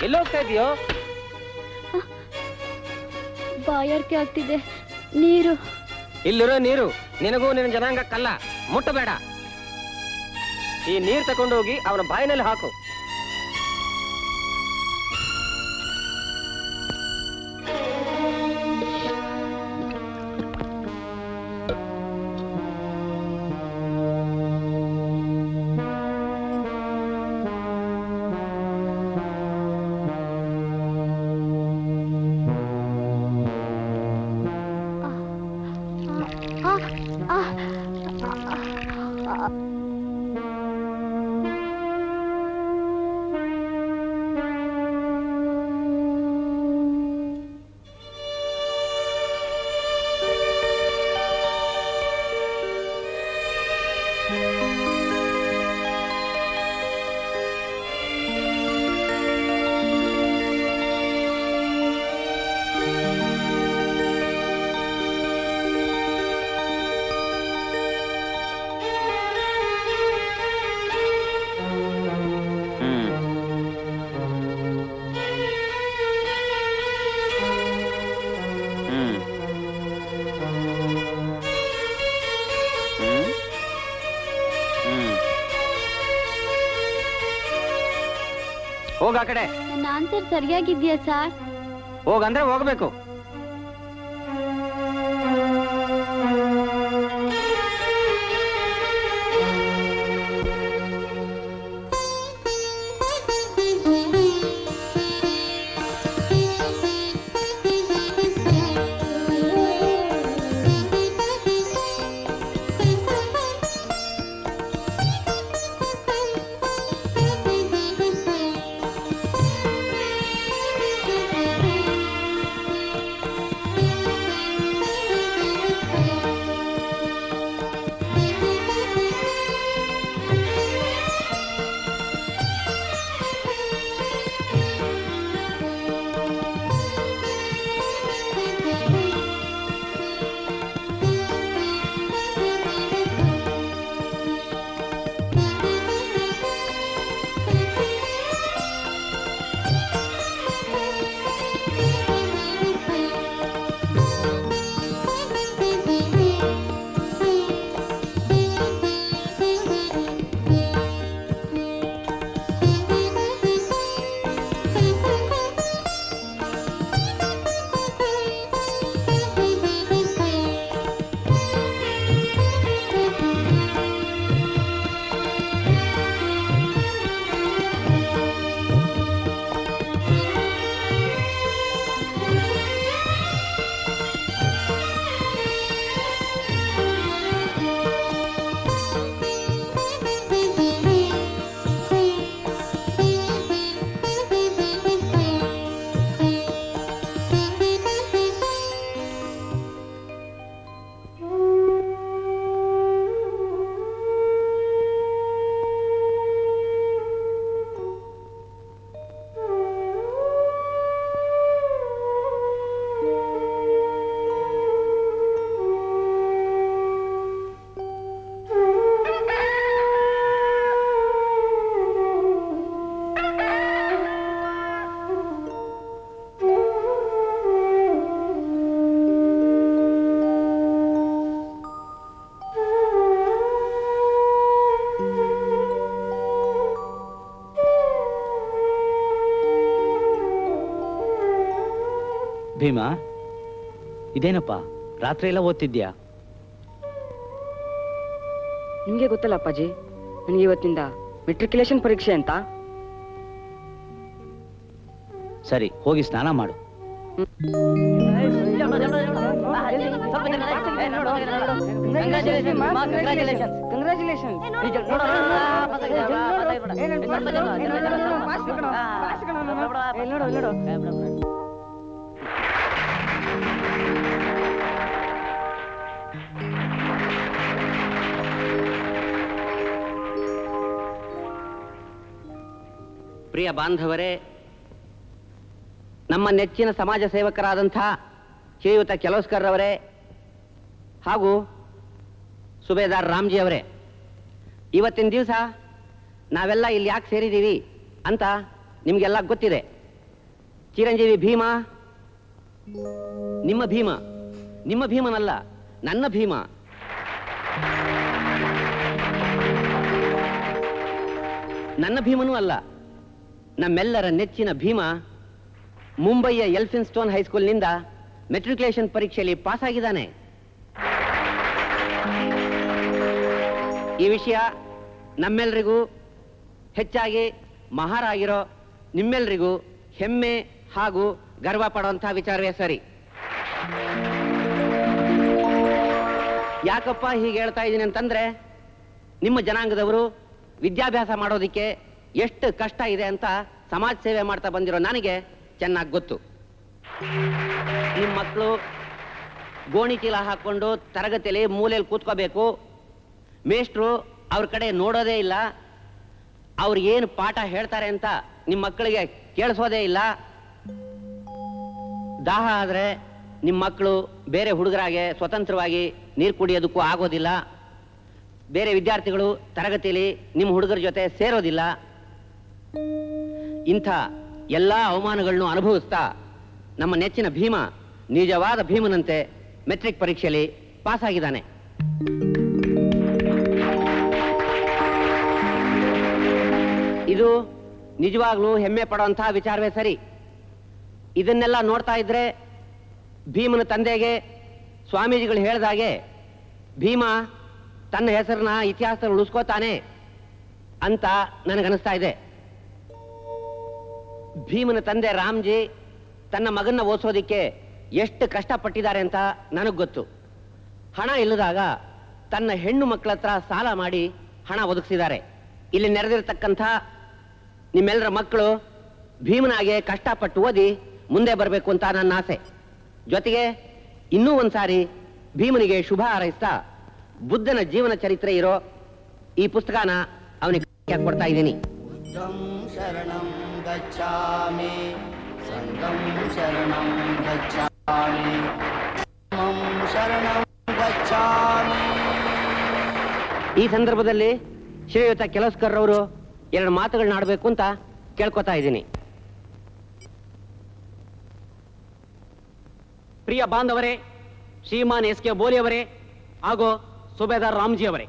ಎಲ್ಲಿ ಹೋಗ್ತಾ ಇದೀಯೋ? ಬಾಯಾರಿಕೆ ಆಗ್ತಿದೆ, ನೀರು. ಇಲ್ಲಿರೋ ನೀರು ನಿನಗೂ ನಿನ್ನ ಜನಾಂಗಕ್ಕಲ್ಲ, ಮುಟ್ಟಬೇಡ. ಈ ನೀರು ತಗೊಂಡೋಗಿ ಅವನ ಬಾಯಿನಲ್ಲಿ ಹಾಕು. ಹೋಗ ಆ ಕಡೆ. ನನ್ನ ಆನ್ಸರ್ ಸರಿಯಾಗಿದ್ಯಾ ಸರ್? ಹೋಗಂದ್ರೆ ಹೋಗ್ಬೇಕು. ಭೀಮಾ, ಇದೇನಪ್ಪ ರಾತ್ರಿ ಎಲ್ಲ ಓದ್ತಿದ್ಯಾ? ನಿಮ್ಗೆ ಗೊತ್ತಲ್ಲ ಅಪ್ಪಾಜಿ, ನನಗೆ ಇವತ್ತಿಂದ ಮೆಟ್ರಿಕ್ಯುಲೇಷನ್ ಪರೀಕ್ಷೆ ಅಂತ. ಸರಿ, ಹೋಗಿ ಸ್ನಾನ ಮಾಡು. ಪ್ರಿಯ ಬಾಂಧವರೇ, ನಮ್ಮ ನೆಚ್ಚಿನ ಸಮಾಜ ಸೇವಕರಾದಂಥ ಶ್ರೀಯುತ ಕೆಲೋಸ್ಕರ್ ಅವರೇ ಹಾಗೂ ಸುಬೇದಾರ್ ರಾಮ್ಜಿ ಅವರೇ, ಇವತ್ತಿನ ದಿವಸ ನಾವೆಲ್ಲ ಇಲ್ಲಿ ಯಾಕೆ ಸೇರಿದ್ದೀವಿ ಅಂತ ನಿಮಗೆಲ್ಲ ಗೊತ್ತಿದೆ. ಚಿರಂಜೀವಿ ಭೀಮ, ನಿಮ್ಮ ಭೀಮ, ನಿಮ್ಮ ಭೀಮನಲ್ಲ, ನನ್ನ ಭೀಮ. ನನ್ನ ಭೀಮನೂ ಅಲ್ಲ, ನಮ್ಮೆಲ್ಲರ ನೆಚ್ಚಿನ ಭೀಮ ಮುಂಬಯಿಯ ಎಲ್ಫಿನ್ಸ್ಟೋನ್ ಹೈಸ್ಕೂಲ್ನಿಂದ ಮೆಟ್ರಿಕ್ಯುಲೇಷನ್ ಪರೀಕ್ಷೆಯಲ್ಲಿ ಪಾಸ್ ಆಗಿದ್ದಾನೆ. ಈ ವಿಷಯ ನಮ್ಮೆಲ್ಲರಿಗೂ, ಹೆಚ್ಚಾಗಿ ಮಹಾರಾಗಿರೋ ನಿಮ್ಮೆಲ್ಲರಿಗೂ ಹೆಮ್ಮೆ ಹಾಗೂ ಗರ್ವ ಪಡುವಂತಹ ವಿಚಾರವೇ ಸರಿ. ಯಾಕಪ್ಪ ಹೀಗೆ ಹೇಳ್ತಾ ಇದ್ದೀನಿ ಅಂತಂದ್ರೆ, ನಿಮ್ಮ ಜನಾಂಗದವರು ವಿದ್ಯಾಭ್ಯಾಸ ಮಾಡೋದಕ್ಕೆ ಎಷ್ಟು ಕಷ್ಟ ಇದೆ ಅಂತ ಸಮಾಜ ಸೇವೆ ಮಾಡ್ತಾ ಬಂದಿರೋ ನನಗೆ ಚೆನ್ನಾಗಿ ಗೊತ್ತು. ನಿಮ್ಮ ಮಕ್ಕಳು ಗೋಣಿ ಚೀಲ ಹಾಕೊಂಡು ತರಗತಿಯಲ್ಲಿ ಮೂಲೆಯಲ್ಲಿ ಕೂತ್ಕೋಬೇಕು, ಮೇಷ್ಟ್ರು ಅವ್ರ ಕಡೆ ನೋಡೋದೇ ಇಲ್ಲ, ಅವ್ರು ಏನು ಪಾಠ ಹೇಳ್ತಾರೆ ಅಂತ ನಿಮ್ಮ ಮಕ್ಕಳಿಗೆ ಕೇಳಿಸೋದೇ ಇಲ್ಲ. ದಾಹ ಆದರೆ ನಿಮ್ಮ ಮಕ್ಕಳು ಬೇರೆ ಹುಡುಗರಾಗೆ ಸ್ವತಂತ್ರವಾಗಿ ನೀರು ಕುಡಿಯೋದಕ್ಕೂ ಆಗೋದಿಲ್ಲ. ಬೇರೆ ವಿದ್ಯಾರ್ಥಿಗಳು ತರಗತಿಯಲ್ಲಿ ನಿಮ್ಮ ಹುಡುಗರ ಜೊತೆ ಸೇರೋದಿಲ್ಲ. ಇಂಥ ಎಲ್ಲ ಅವಮಾನಗಳನ್ನು ಅನುಭವಿಸ್ತಾ ನಮ್ಮ ನೆಚ್ಚಿನ ಭೀಮ ನಿಜವಾದ ಭೀಮನಂತೆ ಮೆಟ್ರಿಕ್ ಪರೀಕ್ಷೆಯಲ್ಲಿ ಪಾಸ್ ಆಗಿದ್ದಾನೆ. ಇದು ನಿಜವಾಗ್ಲೂ ಹೆಮ್ಮೆ ಪಡುವಂತಹ ವಿಚಾರವೇ ಸರಿ. ಇದನ್ನೆಲ್ಲ ನೋಡ್ತಾ ಇದ್ರೆ ಭೀಮನ ತಂದೆಗೆ ಸ್ವಾಮೀಜಿಗಳು ಹೇಳಿದಾಗೆ ಭೀಮ ತನ್ನ ಹೆಸರನ್ನ ಇತಿಹಾಸದಲ್ಲಿ ಉಳಿಸ್ಕೋತಾನೆ ಅಂತ ನನಗನ್ನಿಸ್ತಾ ಇದೆ. ಭೀಮನ ತಂದೆ ರಾಮ್ಜಿ ತನ್ನ ಮಗನ್ನ ಓದಿಸೋದಿಕ್ಕೆ ಎಷ್ಟು ಕಷ್ಟಪಟ್ಟಿದ್ದಾರೆ ಅಂತ ನನಗೆ ಗೊತ್ತು. ಹಣ ಇಲ್ಲದಾಗ ತನ್ನ ಹೆಣ್ಣು ಮಕ್ಕಳ ಹತ್ರ ಸಾಲ ಮಾಡಿ ಹಣ ಒದಗಿಸಿದ್ದಾರೆ. ಇಲ್ಲಿ ನೆರೆದಿರತಕ್ಕಂಥ ನಿಮ್ಮೆಲ್ಲರ ಮಕ್ಕಳು ಭೀಮನಾಗೆ ಕಷ್ಟಪಟ್ಟು ಓದಿ ಮುಂದೆ ಬರಬೇಕು ಅಂತ ನನ್ನ ಆಸೆ. ಜೊತೆಗೆ ಇನ್ನೂ ಒಂದ್ಸಾರಿ ಭೀಮನಿಗೆ ಶುಭ ಹಾರೈಸ್ತಾ ಬುದ್ಧನ ಜೀವನ ಚರಿತ್ರೆ ಇರೋ ಈ ಪುಸ್ತಕನ ಅವನಿಗೆ ಕೊಡ್ತಾ ಇದ್ದೀನಿ. ಶರಣಂ ಗಚ್ಚಾಮಿ ಸಂಘಂ ಶರಣಂ ಗಚ್ಚಾಮಿ ಶರಣಂ ಗಚ್ಚಾಮಿ. ಈ ಸಂದರ್ಭದಲ್ಲಿ ಶ್ರೀಯುತ ಕೆಲಸ್ಕರ್ ಅವರು ಎರಡು ಮಾತುಗಳನ್ನ ಆಡಬೇಕು ಅಂತ ಕೇಳ್ಕೊತಾ ಇದ್ದೀನಿ. ಪ್ರಿಯ ಬಾಂಧವರೇ, ಶ್ರೀಮಾನ್ ಎಸ್ ಕೆ ಬೋಲಿ ಅವರೇ ಹಾಗೂ ಸುಬೇದಾರ್ ರಾಮ್ಜಿ ಅವರೇ,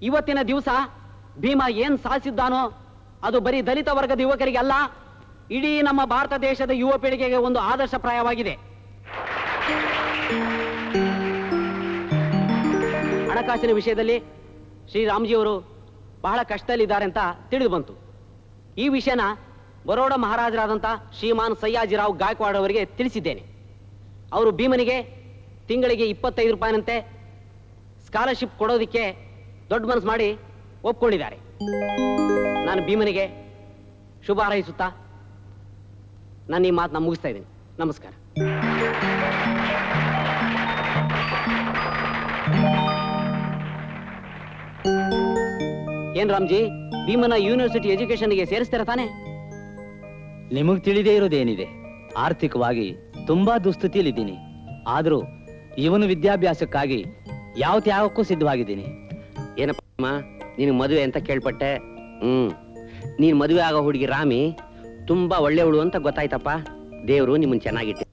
ಇವತ್ತಿನ ದಿವಸ ಭೀಮ ಏನ್ ಸಾಧಿಸಿದ್ದಾನೋ ಅದು ಬರೀ ದಲಿತ ವರ್ಗದ ಯುವಕರಿಗೆ ಅಲ್ಲ, ಇಡೀ ನಮ್ಮ ಭಾರತ ದೇಶದ ಯುವ ಪೀಳಿಗೆಗೆ ಒಂದು ಆದರ್ಶಪ್ರಾಯವಾಗಿದೆ. ಹಣಕಾಸಿನ ವಿಷಯದಲ್ಲಿ ಶ್ರೀರಾಮ್ಜಿಯವರು ಬಹಳ ಕಷ್ಟದಲ್ಲಿದ್ದಾರೆ ಅಂತ ತಿಳಿದು ಬಂತು. ಈ ವಿಷಯನ ಬರೋಡ ಮಹಾರಾಜರಾದಂಥ ಶ್ರೀಮಾನ್ ಸಯ್ಯಾಜಿರಾವ್ ಗಾಯಕ್ವಾಡ್ ಅವರಿಗೆ ತಿಳಿಸಿದ್ದೇನೆ. ಅವರು ಭೀಮನಿಗೆ ತಿಂಗಳಿಗೆ 25 ರೂಪಾಯಿನಂತೆ ಸ್ಕಾಲರ್ಶಿಪ್ ಕೊಡೋದಕ್ಕೆ ದೊಡ್ಡ ಮನಸ್ಸು ಮಾಡಿ ಒಪ್ಕೊಂಡಿದ್ದಾರೆ. ನಾನು ಭೀಮನಿಗೆ ಶುಭ ಹಾರೈಸುತ್ತಾ ನಾನು ಈ ಮಾತನ್ನ ಮುಗಿಸ್ತಾ ಇದ್ದೀನಿ. ನಮಸ್ಕಾರ. ಏನ್ ರಾಮ್ಜಿ, ಭೀಮನ ಯೂನಿವರ್ಸಿಟಿ ಎಜುಕೇಶನ್ಗೆ ಸೇರಿಸ್ತೀರ ತಾನೆ? ನಿಮಗ್ ತಿಳಿದೇ ಇರೋದೇನಿದೆ, ಆರ್ಥಿಕವಾಗಿ ತುಂಬಾ ದುಸ್ಥಿತಿಯಲ್ಲಿದ್ದೀನಿ. ಆದ್ರೂ ಇವನು ವಿದ್ಯಾಭ್ಯಾಸಕ್ಕಾಗಿ ಯಾವ ತ್ಯಾಗಕ್ಕೂ ಸಿದ್ಧವಾಗಿದ್ದೀನಿ. ಏನಪ್ಪ ನಿನಗೆ ಮದುವೆ ಅಂತ ಕೇಳ್ಪಟ್ಟೆ. ನೀನ್ ಮದುವೆ ಆಗೋ ಹುಡುಗಿ ರಾಮಿ ತುಂಬಾ ಒಳ್ಳೆಯವಳು ಅಂತ ಗೊತ್ತಾಯ್ತಪ್ಪ. ದೇವರು ನಿಮ್ಮನ್ನ ಚೆನ್ನಾಗಿಟ್ಟೆ.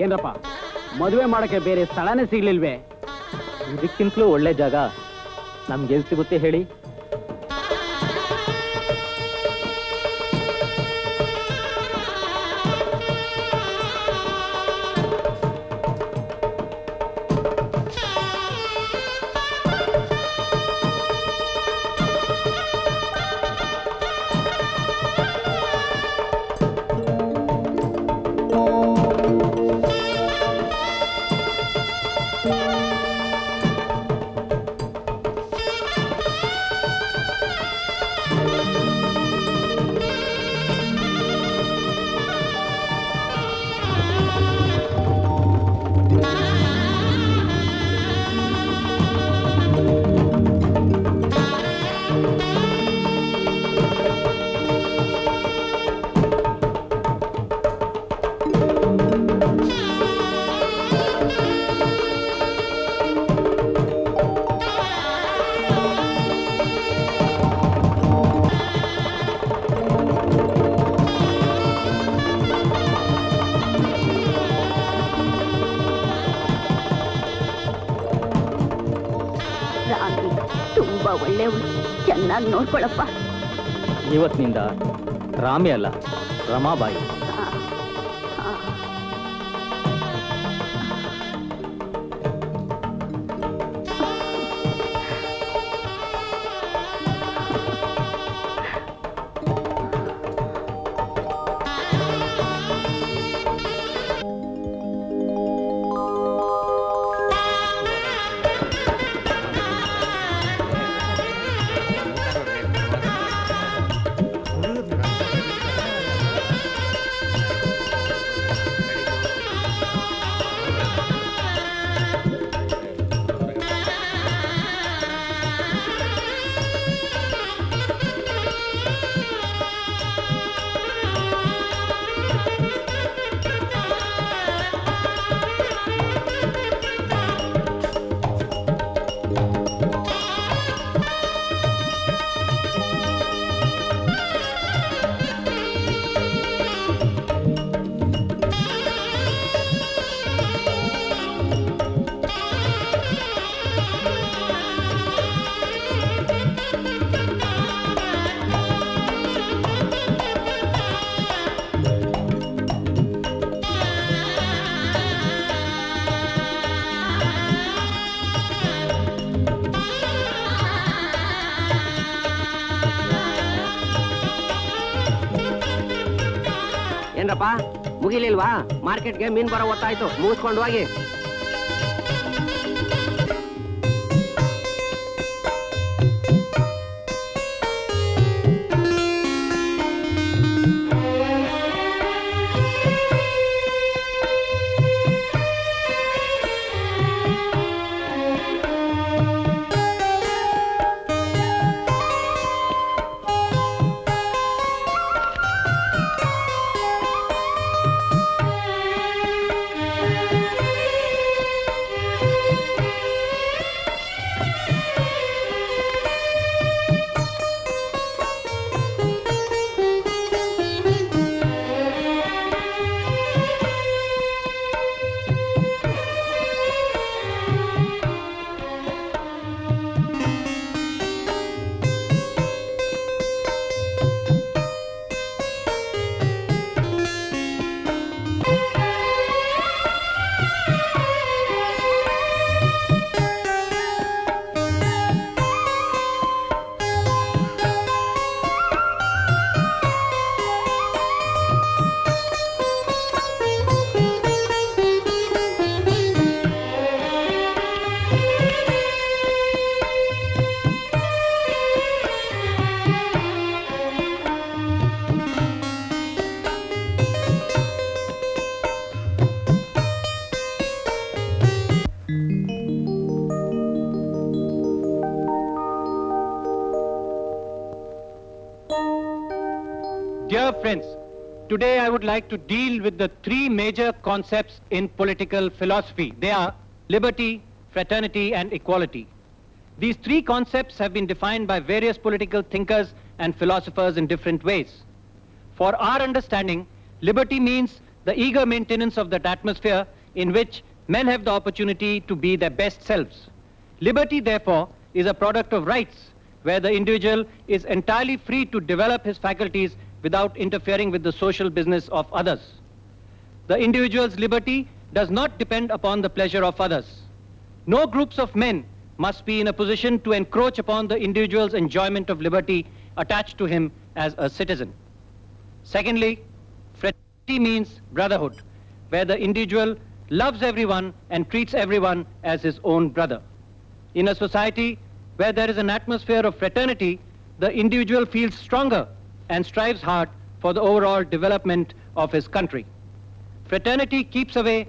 ಏನ್ರಪ್ಪ ಮದುವೆ ಮಾಡಕ್ಕೆ ಬೇರೆ ಸ್ಥಳನೇ ಸಿಗ್ಲಿಲ್ವೇ? ಇದಕ್ಕಿಂತಲೂ ಒಳ್ಳೆ ಜಾಗ ನಮ್ಗೆ ಎಲ್ಲಿ ಸಿಗುತ್ತೆ ಹೇಳಿ? ತುಂಬಾ ಒಳ್ಳೆಯವಳು, ಚೆನ್ನಾಗಿ ನೋಡ್ಕೊಳಪ್ಪ. ಇವತ್ತಿನಿಂದ ರಾಮಿ ಅಲ್ಲ, ರಮಾಬಾಯಿ. ಏನ್ರಪ್ಪ ಮುಗಿಲಿಲ್ವಾ? ಮಾರ್ಕೆಟ್ಗೆ ಮೀನ್ ಬರೋ ಹೊತ್ತಾಯ್ತು, ಮುಗಿಸ್ಕೊಂಡು ಹೋಗಿ. Dear friends, today I would like to deal with the three major concepts in political philosophy. They are liberty, fraternity, and equality. These three concepts have been defined by various political thinkers and philosophers in different ways. For our understanding, liberty means the eager maintenance of that atmosphere in which men have the opportunity to be their best selves. Liberty, therefore, is a product of rights, where the individual is entirely free to develop his faculties without interfering with the social business of others. The individual's liberty does not depend upon the pleasure of others. No groups of men must be in a position to encroach upon the individual's enjoyment of liberty attached to him as a citizen. Secondly, fraternity means brotherhood, where the individual loves everyone and treats everyone as his own brother. In a society where there is an atmosphere of fraternity, the individual feels stronger and strives hard for the overall development of his country. Fraternity keeps away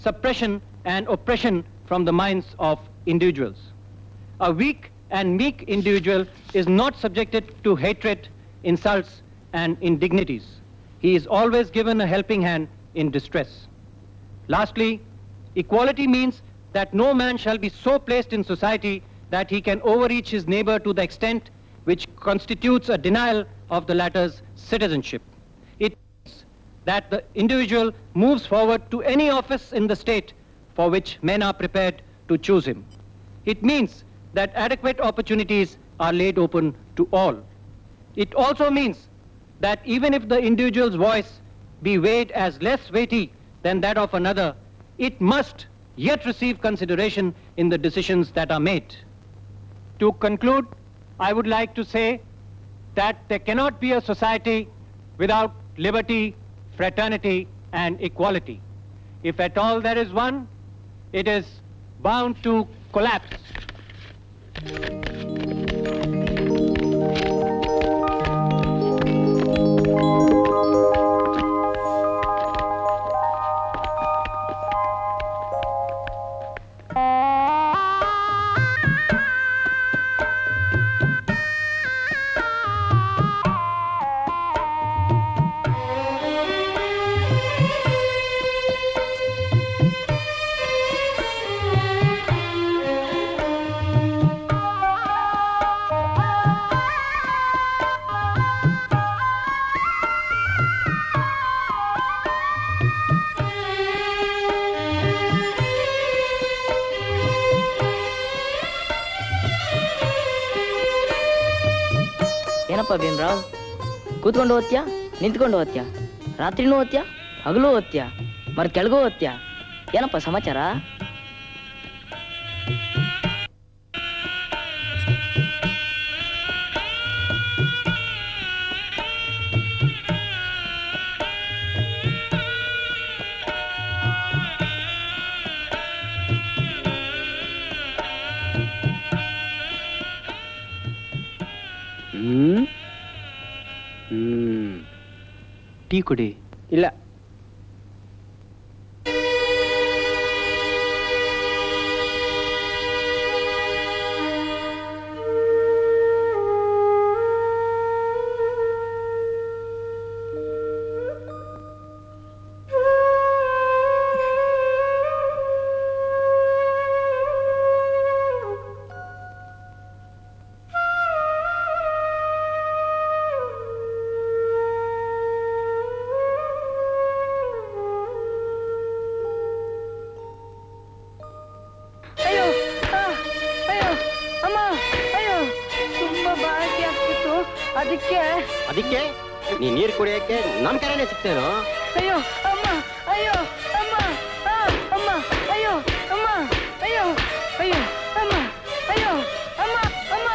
suppression and oppression from the minds of individuals. A weak and meek individual is not subjected to hatred, insults, and indignities. He is always given a helping hand in distress. Lastly, equality means that no man shall be so placed in society that he can overreach his neighbor to the extent which constitutes a denial of the latter's citizenship. It means that the individual moves forward to any office in the state for which men are prepared to choose him. It means that adequate opportunities are laid open to all. It also means that even if the individual's voice be weighed as less weighty than that of another, it must yet receive consideration in the decisions that are made. To conclude, I would like to say that there cannot be a society without liberty, fraternity, and equality. If at all there is one, it is bound to collapse. ಏನಪ್ಪ ಭೀಮ್ರಾವ್, ಕೂತ್ಕೊಂಡು ಓದ್ತ್ಯಾ, ನಿಂತ್ಕೊಂಡು ಓದ್ತ್ಯಾ, ರಾತ್ರಿನೂ ಓದ್ತ್ಯಾ, ಹಗಲು ಓದ್ತ್ಯಾ, ಮರ ಕೆಳಗೂ ಓದ್ತ್ಯಾ? ಏನಪ್ಪ ಸಮಾಚಾರ? ಟೀ ಕುಡಿ. ಇಲ್ಲ. ಅದಕ್ಕೆ ನೀ ನೀರು ಕುಡಿಯಕ್ಕೆ ನಮ್ ಕರೆನೆ ಸಿಗ್ತೇನೋ? ಅಯ್ಯೋ ಅಮ್ಮ, ಅಯ್ಯೋ ಅಮ್ಮ, ಅಮ್ಮ, ಅಯ್ಯೋ ಅಮ್ಮ, ಅಯ್ಯೋ ಅಯ್ಯೋ ಅಮ್ಮ, ಅಯ್ಯೋ ಅಮ್ಮ, ಅಮ್ಮ,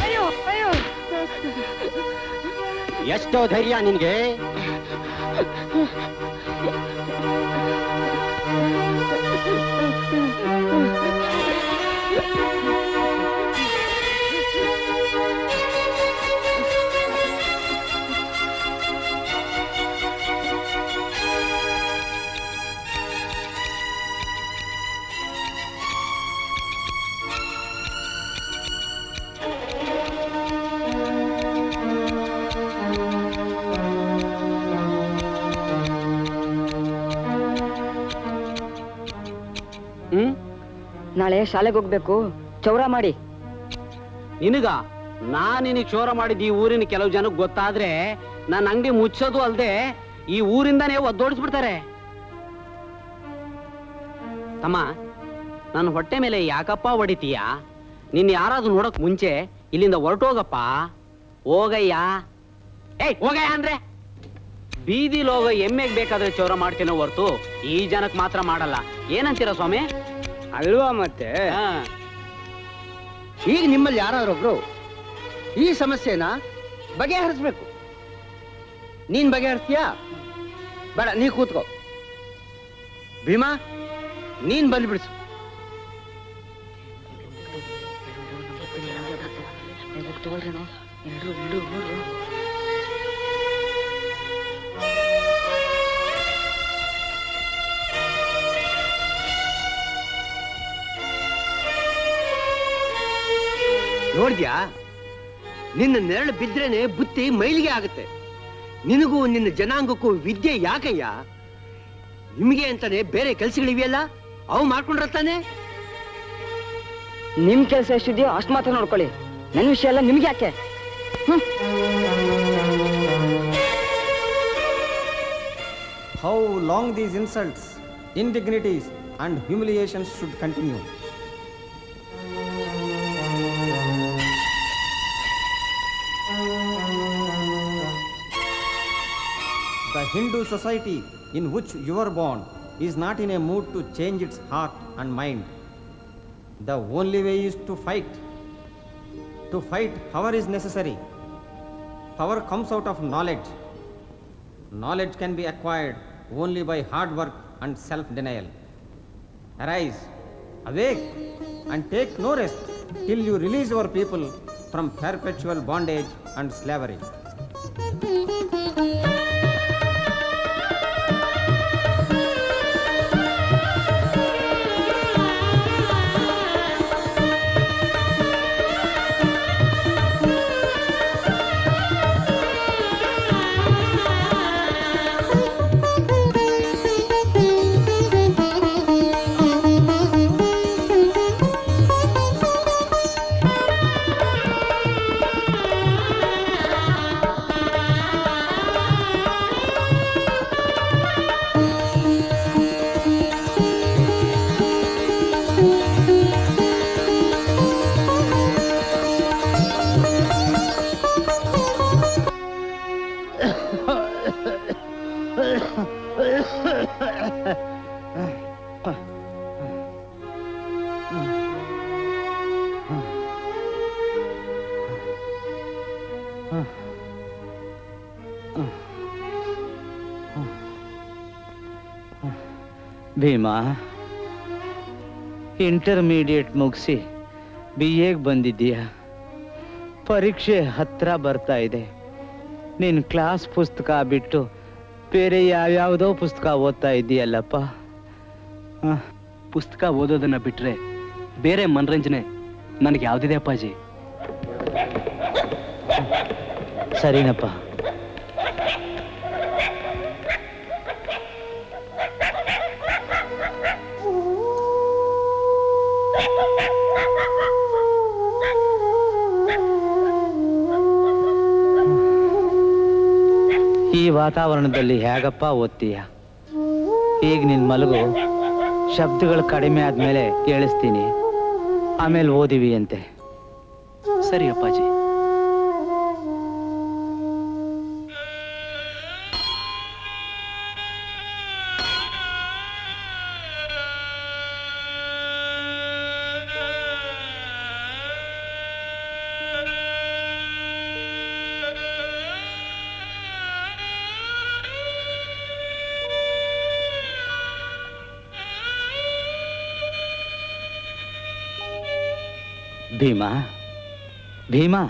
ಅಯ್ಯೋ ಅಯ್ಯೋ. ಎಷ್ಟೋ ಧೈರ್ಯ ನಿನ್ಗೆ? ನಾಳೆ ಶಾಲೆಗೆ ಹೋಗ್ಬೇಕು, ಚೌರ ಮಾಡಿ. ನಿನಗ ನಿನಗೆ ಚೋರ ಮಾಡಿದ್ದು ಈ ಊರಿನ ಕೆಲವು ಜನಕ್ಕೆ ಗೊತ್ತಾದ್ರೆ ನನ್ನ ಅಂಗಡಿ ಮುಚ್ಚೋದು ಅಲ್ಲದೆ ಈ ಊರಿಂದಾನೇ ಒದ್ದೋಡಿಸ್ಬಿಡ್ತಾರೆ. ತಮ್ಮ, ನನ್ನ ಹೊಟ್ಟೆ ಮೇಲೆ ಯಾಕಪ್ಪ ಹೊಡಿತೀಯ? ನಿನ್ನ ಯಾರಾದ್ರೂ ನೋಡಕ್ ಮುಂಚೆ ಇಲ್ಲಿಂದ ಹೊರಟೋಗಪ್ಪ. ಹೋಗಯ್ಯ. ಏಯ್ ಹೋಗಯ್ಯ ಅಂದ್ರೆ ಬೀದಿಲ್ ಹೋಗ ಎಮ್ಮೆಗ್ ಬೇಕಾದ್ರೆ ಚೌರ ಮಾಡ್ತೇನೋ ಹೊರ್ತು ಈ ಜನಕ್ ಮಾತ್ರ ಮಾಡಲ್ಲ. ಏನಂತೀರ ಸ್ವಾಮಿ? ಅಲ್ವಾ ಮತ್ತೆ? ಈಗ ನಿಮ್ಮಲ್ಲಿ ಯಾರಾದ್ರೊಬ್ರು ಈ ಸಮಸ್ಯೆನ ಬಗೆಹರಿಸ್ಬೇಕು. ನೀನ್ ಬಗೆಹರಿಸ್ತೀಯಾ? ಬೇಡ, ನೀ ಕೂತ್ಕೋ. ಭೀಮಾ, ನೀನ್ ಬಂದ್ಬಿಡ್ಸು. ನೋಡ್ದ್ಯಾ, ನಿನ್ನ ನೆರಳು ಬಿದ್ರೇನೆ ಬುತ್ತಿ ಮೈಲಿಗೆ ಆಗುತ್ತೆ. ನಿನಗೂ ನಿನ್ನ ಜನಾಂಗಕ್ಕೂ ವಿದ್ಯೆ ಯಾಕಯ್ಯ? ನಿಮಗೆ ಅಂತಾನೆ ಬೇರೆ ಕೆಲ್ಸಗಳಿವೆಯಲ್ಲ, ಅವು ಮಾಡ್ಕೊಂಡ್ರತಾನೆ. ನಿಮ್ ಕೆಲಸ ಎಷ್ಟಿದೆಯೋ ಅಷ್ಟು ಮಾತ್ರ ನೋಡ್ಕೊಳ್ಳಿ. ನನ್ನ ವಿಷಯ ಎಲ್ಲ ನಿಮ್ಗೆ ಯಾಕೆ? How long these insults, indignities and humiliations should continue? The Hindu society in which you were born is not in a mood to change its heart and mind. The only way is to fight. To fight, however, is necessary. Power comes out of knowledge. Knowledge can be acquired only by hard work and self-denial. Arise, awake, and take no rest till you release our people from perpetual bondage and slavery. Bhima, intermediate ಮುಗಿಸಿ BA ಬಂದಿದ್ದೀಯ. ಪರೀಕ್ಷೆ ಹತ್ರ ಬರ್ತಾ ಇದೆ. ನಿನ್ನ ಕ್ಲಾಸ್ ಪುಸ್ತಕ ಬಿಟ್ಟು ಬೇರೆ ಯಾವ್ಯಾವುದೋ ಪುಸ್ತಕ ಓದ್ತಾ ಇದ್ದೀಯಲ್ಲಪ್ಪ. ಪುಸ್ತಕ ಓದೋದನ್ನ ಬಿಟ್ರೆ ಬೇರೆ ಮನರಂಜನೆ ನನಗೆ ಯಾವ್ದಿದೆ ಅಪ್ಪಾಜಿ? ಸರಿನಪ್ಪ. ಈ ವಾತಾವರಣದಲ್ಲಿ ಹೇಗಪ್ಪ ಓದ್ತೀಯ? ಈಗ ನಿನ್ ಮಲಗು. ಶಬ್ದಗಳು ಕಡಿಮೆ ಆದ್ಮೇಲೆ ಕೇಳಿಸ್ತೀನಿ, ಆಮೇಲೆ ಓದಿವಿ ಅಂತೆ. ಸರಿ ಅಪ್ಪಾಜಿ. Bima, Bima,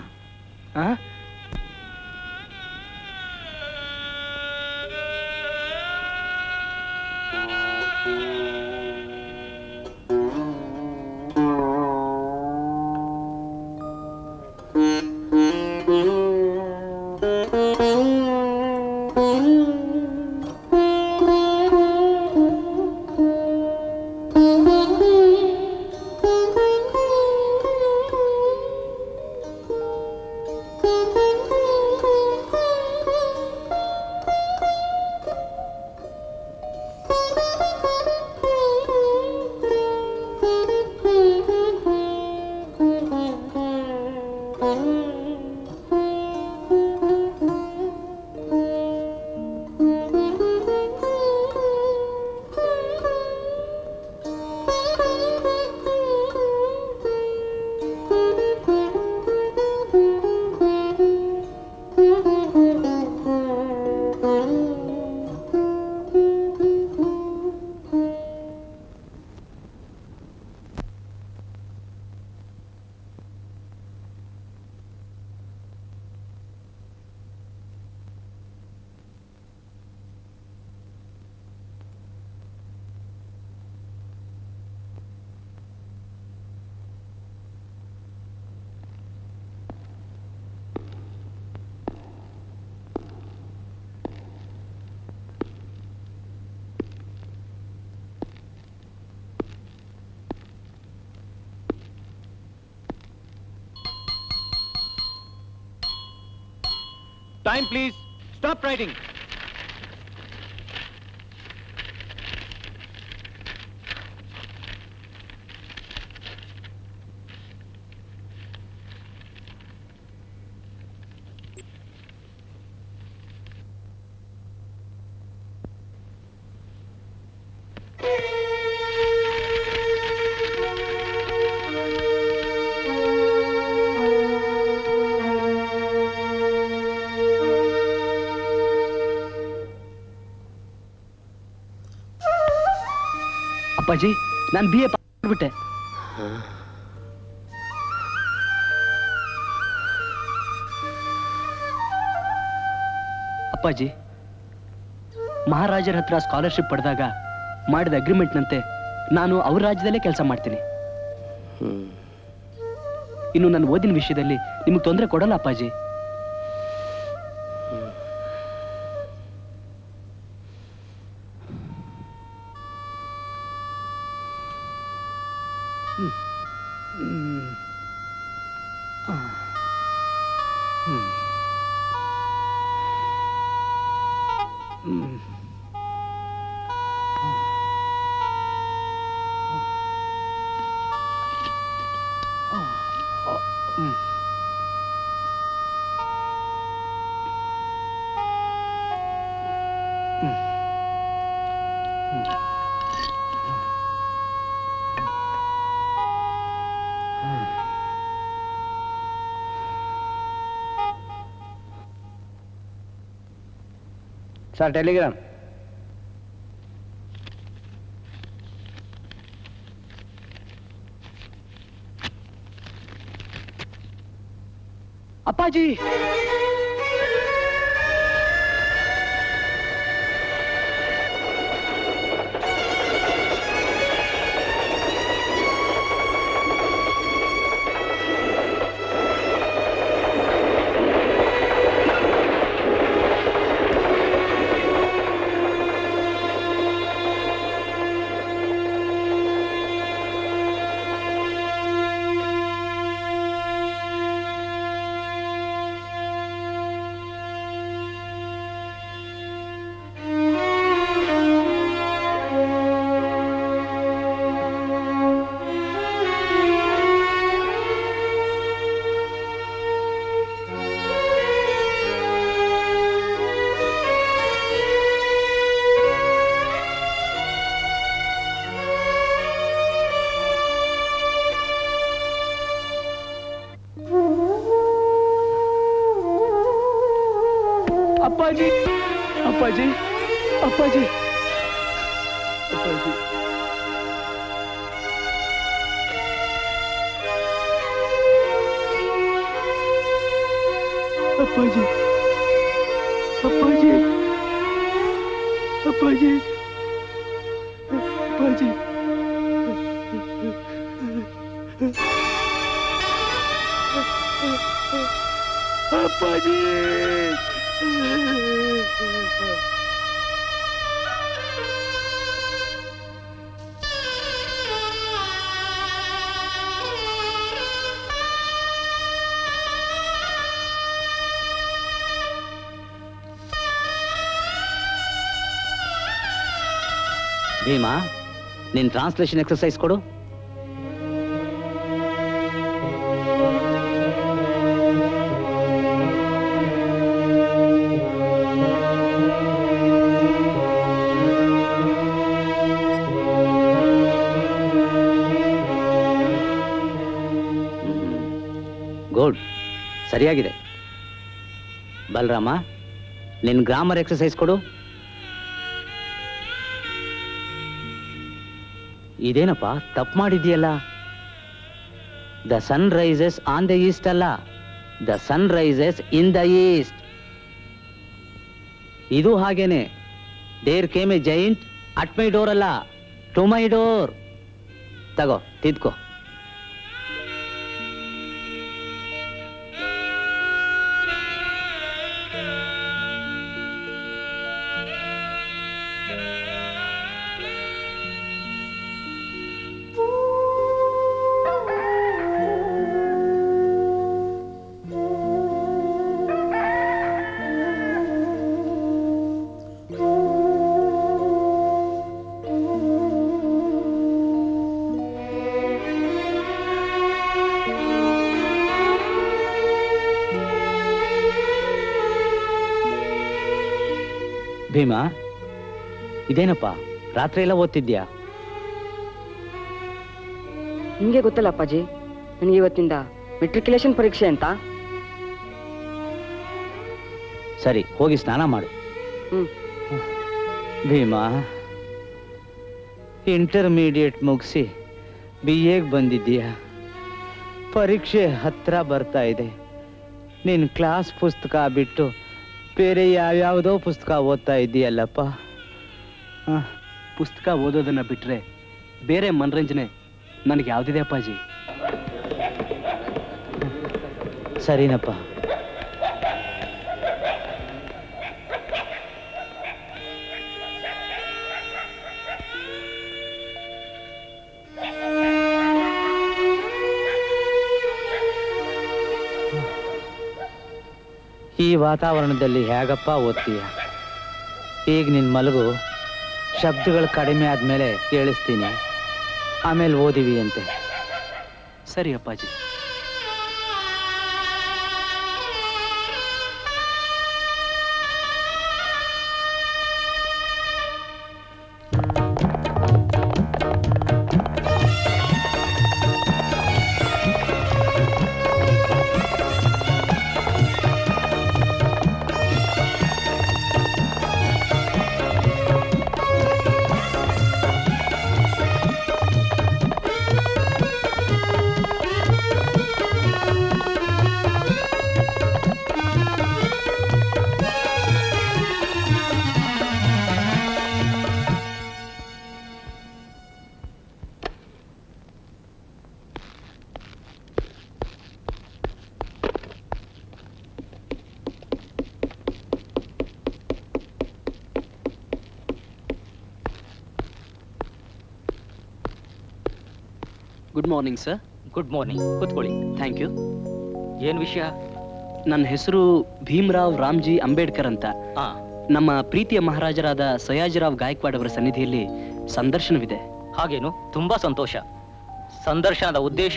Sign, please. Stop writing. ಅಪ್ಪಾಜಿ ನಾನು BA ಪಾಸ್ ಮಾಡ್ಬಿಟ್ಟೆ. ಅಪ್ಪಾಜಿ ಮಹಾರಾಜರ ಹತ್ರ ಸ್ಕಾಲರ್ಶಿಪ್ ಪಡೆದಾಗ ಮಾಡಿದ ಅಗ್ರಿಮೆಂಟ್ನಂತೆ ನಾನು ಅವ್ರ ರಾಜ್ಯದಲ್ಲೇ ಕೆಲಸ ಮಾಡ್ತೀನಿ. ಇನ್ನು ನನ್ನ ಓದಿನ ವಿಷಯದಲ್ಲಿ ನಿಮಗೆ ತೊಂದರೆ ಕೊಡಲ್ಲ ಅಪ್ಪಾಜಿ. Sir Telegram. ಅಪ್ಪಾಜಿ ಅಪ್ಪಾಜಿ ಅಪ್ಪಾಜಿ ಅಪ್ಪಾಜಿ ಅಪ್ಪಾಜಿ ಅಪ್ಪಾಜಿ ಅಪ್ಪಾಜಿ ಅಪ್ಪಾಜಿ ಅಪ್ಪಾಜಿ ಅಪ್ಪಾಜಿ ಭೀಮಾ, ನಿನ್ ಟ್ರಾನ್ಸ್ಲೇಷನ್ ಎಕ್ಸರ್ಸೈಸ್ ಕೊಡು. ಗುಡ್, ಸರಿಯಾಗಿದೆ. ಬಲರಾಮ, ನಿನ್ ಗ್ರಾಮರ್ ಎಕ್ಸರ್ಸೈಸ್ ಕೊಡು. ಇದೇನಪ್ಪ ತಪ್ಪು ಮಾಡಿದ್ಯಲ್ಲ? The sun rises on the east ಅಲ್ಲ, the sun rises in the east. ಇದು ಹಾಗೇನೆ. There came a giant at my door ಅಲ್ಲ, ಟು ಮೈ ಡೋರ್. ತಗೋ, ತಿದ್ಕೋ. ಭೀಮಾ, ಇದೇನಪ್ಪ ರಾತ್ರಿ ಎಲ್ಲ ಓದ್ತಿದ್ಯಾ? ನಿಮಗೆ ಗೊತ್ತಲ್ಲ ಅಪ್ಪಾಜಿ, ನನಗೆ ಇವತ್ತಿಂದ ಮೆಟ್ರಿಕ್ಯುಲೇಷನ್ ಪರೀಕ್ಷೆ ಅಂತ. ಸರಿ, ಹೋಗಿ ಸ್ನಾನ ಮಾಡು. ಭೀಮಾ, ಇಂಟರ್ಮೀಡಿಯೇಟ್ ಮುಗಿಸಿ BA ಬಂದಿದ್ದೀಯಾ? ಪರೀಕ್ಷೆ ಹತ್ರ ಬರ್ತಾ ಇದೆ. ನಿನ್ನ ಕ್ಲಾಸ್ ಪುಸ್ತಕ ಬಿಟ್ಟು ಬೇರೆ ಯಾವ್ಯಾವುದೋ ಪುಸ್ತಕ ಓದ್ತಾ ಇದ್ದೀಯಲ್ಲಪ್ಪ. ಪುಸ್ತಕ ಓದೋದನ್ನ ಬಿಟ್ರೆ ಬೇರೆ ಮನರಂಜನೆ ನನಗೆ ಯಾವ್ದಿದೆ ಅಪ್ಪಾಜಿ? ಸರಿನಪ್ಪ. ಈ ವಾತಾವರಣದಲ್ಲಿ ಹೇಗಪ್ಪ ಓದ್ತೀಯ? ಈಗ ನಿನ್ನ ಮಲಗು, ಶಬ್ದಗಳು ಕಡಿಮೆ ಆದ್ಮೇಲೆ ಕೇಳಿಸ್ತೀನಿ, ಆಮೇಲೆ ಓದಿವಿ ಅಂತೆ. ಸರಿ ಅಪ್ಪಾಜಿ. Good morning sir. Good morning, ಕೂತ್ಕೊಳ್ಳಿ. Thank you. ಏನು ವಿಷಯ? ನನ್ನ ಹೆಸರು ಭೀಮರಾವ್ ರಾಮ್ಜಿ ಅಂಬೇಡ್ಕರ್ ಅಂತ. ನಮ್ಮ ಪ್ರೀತಿಯ ಮಹಾರಾಜರಾದ ಸಯಾಜಿರಾವ್ ಗಾಯಕ್ವಾಡ್ ಅವರ ಸನ್ನಿಧಿಯಲ್ಲಿ ಸಂದರ್ಶನವಿದೆ. ಹಾಗೇನು? ತುಂಬಾ ಸಂತೋಷ. ಸಂದರ್ಶನದ ಉದ್ದೇಶ?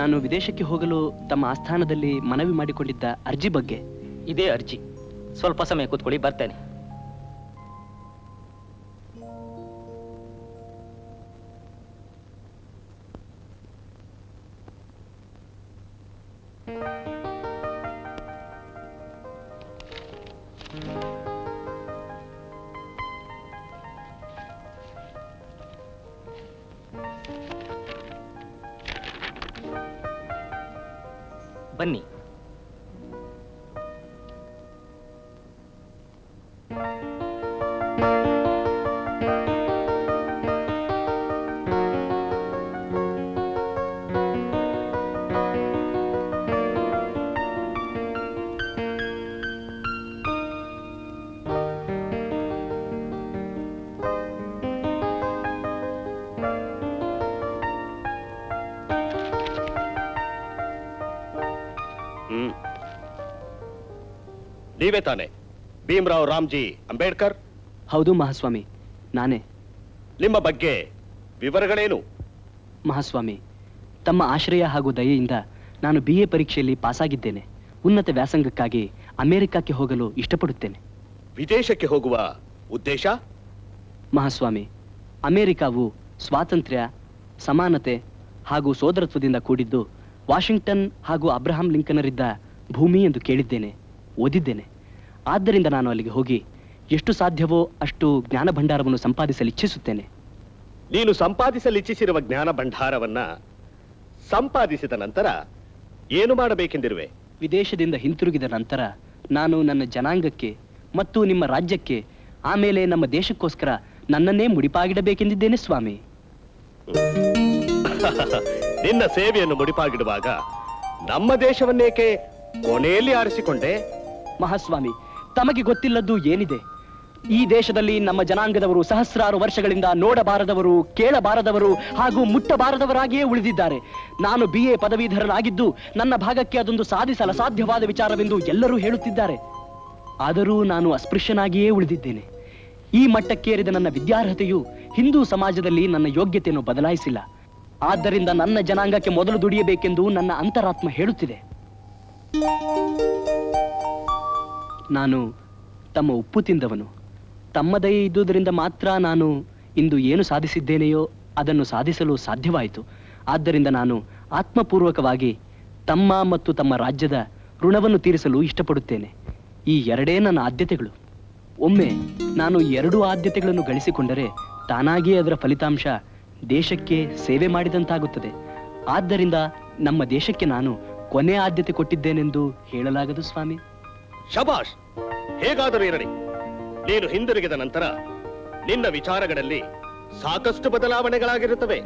ನಾನು ವಿದೇಶಕ್ಕೆ ಹೋಗಲು ತಮ್ಮ ಆಸ್ಥಾನದಲ್ಲಿ ಮನವಿ ಮಾಡಿಕೊಂಡಿದ್ದ ಅರ್ಜಿ ಬಗ್ಗೆ. ಇದೇ ಅರ್ಜಿ. ಸ್ವಲ್ಪ ಸಮಯ ಕೂತ್ಕೊಳ್ಳಿ, ಬರ್ತೇನೆ. ಬನ್ನಿ. ನೀವೇ ತಾನೆ ಭೀಮರಾವ್ ರಾಮ್ಜಿ ಅಂಬೇಡ್ಕರ್? ಹೌದು ಮಹಾಸ್ವಾಮಿ, ನಾನೇ. ನಿಮ್ಮ ಬಗ್ಗೆ ವಿವರಗಳೇನು? ಮಹಾಸ್ವಾಮಿ, ತಮ್ಮ ಆಶ್ರಯ ಹಾಗೂ ದಯೆಯಿಂದ ನಾನು BA ಪರೀಕ್ಷೆಯಲ್ಲಿ ಪಾಸಾಗಿದ್ದೇನೆ. ಉನ್ನತ ವ್ಯಾಸಂಗಕ್ಕಾಗಿ ಅಮೆರಿಕಕ್ಕೆ ಹೋಗಲು ಇಷ್ಟಪಡುತ್ತೇನೆ. ವಿದೇಶಕ್ಕೆ ಹೋಗುವ ಉದ್ದೇಶ? ಮಹಾಸ್ವಾಮಿ, ಅಮೆರಿಕಾವು ಸ್ವಾತಂತ್ರ್ಯ, ಸಮಾನತೆ ಹಾಗೂ ಸೋದರತ್ವದಿಂದ ಕೂಡಿದ್ದು ವಾಷಿಂಗ್ಟನ್ ಹಾಗೂ ಅಬ್ರಹಾಂ ಲಿಂಕನರಿದ್ದ ಭೂಮಿ ಎಂದು ಕೇಳಿದ್ದೇನೆ, ಓದಿದ್ದೇನೆ. ಆದ್ದರಿಂದ ನಾನು ಅಲ್ಲಿಗೆ ಹೋಗಿ ಎಷ್ಟು ಸಾಧ್ಯವೋ ಅಷ್ಟು ಜ್ಞಾನ ಭಂಡಾರವನ್ನು ಸಂಪಾದಿಸಲು ಇಚ್ಛಿಸುತ್ತೇನೆ. ನೀನು ಸಂಪಾದಿಸಲು ಇಚ್ಛಿಸಿರುವ ಜ್ಞಾನ ಭಂಡಾರವನ್ನ ಸಂಪಾದಿಸಿದ ನಂತರ ಏನು ಮಾಡಬೇಕೆಂದಿರುವೆ? ವಿದೇಶದಿಂದ ಹಿಂತಿರುಗಿದ ನಂತರ ನಾನು ನನ್ನ ಜನಾಂಗಕ್ಕೆ ಮತ್ತು ನಿಮ್ಮ ರಾಜ್ಯಕ್ಕೆ, ಆಮೇಲೆ ನಮ್ಮ ದೇಶಕ್ಕೋಸ್ಕರ ನನ್ನನ್ನೇ ಮುಡಿಪಾಗಿಡಬೇಕೆಂದಿದ್ದೇನೆ ಸ್ವಾಮಿ. ನಿನ್ನ ಸೇವೆಯನ್ನು ಮುಡಿಪಾಗಿಡುವಾಗ ನಮ್ಮ ದೇಶವನ್ನೇಕೆ ಕೊನೆಯಲ್ಲಿ ಆರಿಸಿಕೊಂಡೆ? ಮಹಾಸ್ವಾಮಿ, ತಮಗೆ ಗೊತ್ತಿಲ್ಲದ್ದು ಏನಿದೆ? ಈ ದೇಶದಲ್ಲಿ ನಮ್ಮ ಜನಾಂಗದವರು ಸಹಸ್ರಾರು ವರ್ಷಗಳಿಂದ ನೋಡಬಾರದವರು, ಕೇಳಬಾರದವರು ಹಾಗೂ ಮುಟ್ಟಬಾರದವರಾಗಿಯೇ ಉಳಿದಿದ್ದಾರೆ. ನಾನು BA ಪದವೀಧರನಾಗಿದ್ದು ನನ್ನ ಭಾಗಕ್ಕೆ ಅದೊಂದು ಸಾಧಿಸಲು ಅಸಾಧ್ಯವಾದ ವಿಚಾರವೆಂದು ಎಲ್ಲರೂ ಹೇಳುತ್ತಿದ್ದಾರೆ. ಆದರೂ ನಾನು ಅಸ್ಪೃಶ್ಯನಾಗಿಯೇ ಉಳಿದಿದ್ದೇನೆ. ಈ ಮಟ್ಟಕ್ಕೇರಿದ ನನ್ನ ವಿದ್ಯಾರ್ಹತೆಯು ಹಿಂದೂ ಸಮಾಜದಲ್ಲಿ ನನ್ನ ಯೋಗ್ಯತೆಯನ್ನು ಬದಲಾಯಿಸಿಲ್ಲ. ಆದ್ದರಿಂದ ನನ್ನ ಜನಾಂಗಕ್ಕೆ ಮೊದಲು ದುಡಿಯಬೇಕೆಂದು ನನ್ನ ಅಂತರಾತ್ಮ ಹೇಳುತ್ತಿದೆ. ನಾನು ತಮ್ಮ ಉಪ್ಪು ತಿಂದವನು, ತಮ್ಮ ದಯೆ ಇದ್ದುದರಿಂದ ಮಾತ್ರ ನಾನು ಇಂದು ಏನು ಸಾಧಿಸಿದ್ದೇನೆಯೋ ಅದನ್ನು ಸಾಧಿಸಲು ಸಾಧ್ಯವಾಯಿತು. ಆದ್ದರಿಂದ ನಾನು ಆತ್ಮಪೂರ್ವಕವಾಗಿ ತಮ್ಮ ಮತ್ತು ತಮ್ಮ ರಾಜ್ಯದ ಋಣವನ್ನು ತೀರಿಸಲು ಇಷ್ಟಪಡುತ್ತೇನೆ. ಈ ಎರಡೇ ನನ್ನ ಆದ್ಯತೆಗಳು. ಒಮ್ಮೆ ನಾನು ಎರಡೂ ಆದ್ಯತೆಗಳನ್ನು ಗಳಿಸಿಕೊಂಡರೆ ತಾನಾಗಿಯೇ ಅದರ ಫಲಿತಾಂಶ ದೇಶಕ್ಕೆ ಸೇವೆ ಮಾಡಿದಂತಾಗುತ್ತದೆ. ಆದ್ದರಿಂದ ನಮ್ಮ ದೇಶಕ್ಕೆ ನಾನು ಕೊನೆ ಆದ್ಯತೆ ಕೊಟ್ಟಿದ್ದೇನೆಂದು ಹೇಳಲಾಗದು ಸ್ವಾಮಿ. ಶಬಾಷ್! ಹೇಗಾದರೂ ಇರಲಿ, ನೀನು ಹಿಂದಿರುಗಿದ ನಂತರ ನಿನ್ನ ವಿಚಾರಗಳಲ್ಲಿ ಸಾಕಷ್ಟು ಬದಲಾವಣೆಗಳಾಗಿರುತ್ತವೆ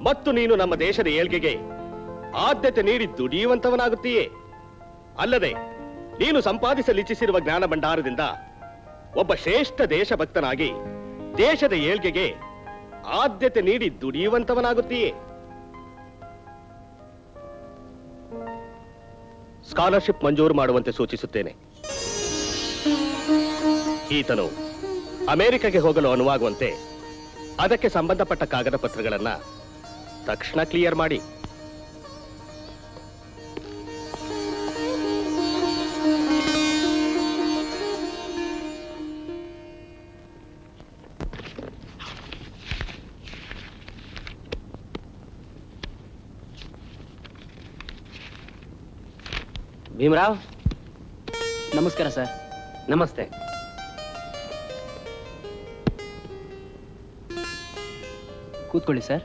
ಮತ್ತು ನೀನು ನಮ್ಮ ದೇಶದ ಏಳ್ಗೆಗೆ ಆದ್ಯತೆ ನೀಡಿ ದುಡಿಯುವಂತವನಾಗುತ್ತೀಯೇ. ಅಲ್ಲದೆ ನೀನು ಸಂಪಾದಿಸಲಿಚ್ಛಿಸಿರುವ ಜ್ಞಾನ ಭಂಡಾರದಿಂದ ಒಬ್ಬ ಶ್ರೇಷ್ಠ ದೇಶಭಕ್ತನಾಗಿ ದೇಶದ ಏಳ್ಗೆಗೆ ಆದ್ಯತೆ ನೀಡಿ ದುಡಿಯುವಂತವನಾಗುತ್ತೀಯೇ. ಸ್ಕಾಲರ್ಶಿಪ್ ಮಂಜೂರು ಮಾಡುವಂತೆ ಸೂಚಿಸುತ್ತೇನೆ. ಈತನು ಅಮೆರಿಕಗೆ ಹೋಗಲು ಅನುವಾಗುವಂತೆ ಅದಕ್ಕೆ ಸಂಬಂಧಪಟ್ಟ ಕಾಗದ ಪತ್ರಗಳನ್ನ ತಕ್ಷಣ ಕ್ಲಿಯರ್ ಮಾಡಿ. ಭೀಮರಾವ್, ನಮಸ್ಕಾರ ಸರ್. ನಮಸ್ತೆ. ಕೂತ್ಕೊಳ್ಳಿ ಸರ್.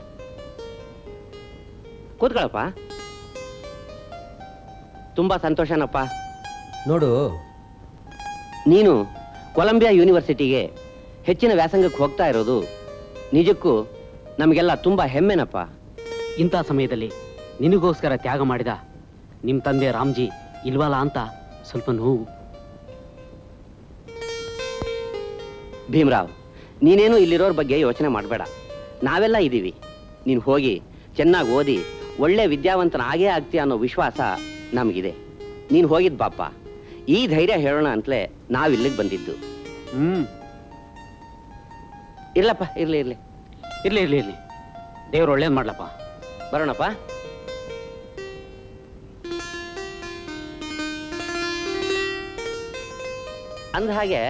ಕೂತ್ಕೊಳ್ಳಪ್ಪ. ತುಂಬಾ ಸಂತೋಷನಪ್ಪ. ನೋಡು, ನೀನು ಕೊಲಂಬಿಯಾ ಯೂನಿವರ್ಸಿಟಿಗೆ ಹೆಚ್ಚಿನ ವ್ಯಾಸಂಗಕ್ಕೆ ಹೋಗ್ತಾ ಇರೋದು ನಿಜಕ್ಕೂ ನಮಗೆಲ್ಲ ತುಂಬಾ ಹೆಮ್ಮೆನಪ್ಪ. ಇಂಥ ಸಮಯದಲ್ಲಿ ನಿನಗೋಸ್ಕರ ತ್ಯಾಗ ಮಾಡಿದ ನಿಮ್ಮ ತಂದೆ ರಾಮ್ಜಿ ಇಲ್ವಲ್ಲ ಅಂತ ಸ್ವಲ್ಪ ನೋವು. ಭೀಮರಾವ್, ನೀನೇನು ಇಲ್ಲಿರೋರ ಬಗ್ಗೆ ಯೋಚನೆ ಮಾಡಬೇಡ. ನಾವೆಲ್ಲ ಇದ್ದೀವಿ. ನೀನು ಹೋಗಿ ಚೆನ್ನಾಗಿ ಓದಿ ಒಳ್ಳೆ ವಿದ್ಯಾವಂತನಾಗೇ ಆಗ್ತೀಯ ಅನ್ನೋ ವಿಶ್ವಾಸ ನಮಗಿದೆ. ನೀನು ಹೋಗಿದ್ ಬಾಪ. ಈ ಧೈರ್ಯ ಹೇಳೋಣ ಅಂತಲೇ ನಾವಿಲ್ಲಿಗೆ ಬಂದಿದ್ದು. ಇರ್ಲಪ್ಪ, ಇರ್ಲಿ ಇರ್ಲಿ ಇರ್ಲಿ ಇರ್ಲಿ ಇರ್ಲಿ ದೇವ್ರು ಒಳ್ಳೇದು ಮಾಡ್ಲಪ್ಪ. ಬರೋಣಪ್ಪ. ಅಂದ ಹಾಗೆ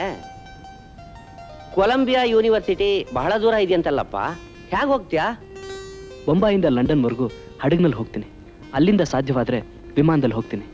ಕೊಲಂಬಿಯಾ ಯೂನಿವರ್ಸಿಟಿ ಬಹಳ ದೂರ ಇದೆಯಂತಲ್ಲಪ್ಪ, ಹೇಗೆ ಹೋಗ್ತೀಯಾ? ಬೊಂಬಾಯಿಂದ ಲಂಡನ್ವರೆಗೂ ಹಡಗಿನಲ್ಲಿ ಹೋಗ್ತೀನಿ. ಅಲ್ಲಿಂದ ಸಾಧ್ಯವಾದರೆ ವಿಮಾನದಲ್ಲಿ ಹೋಗ್ತೀನಿ.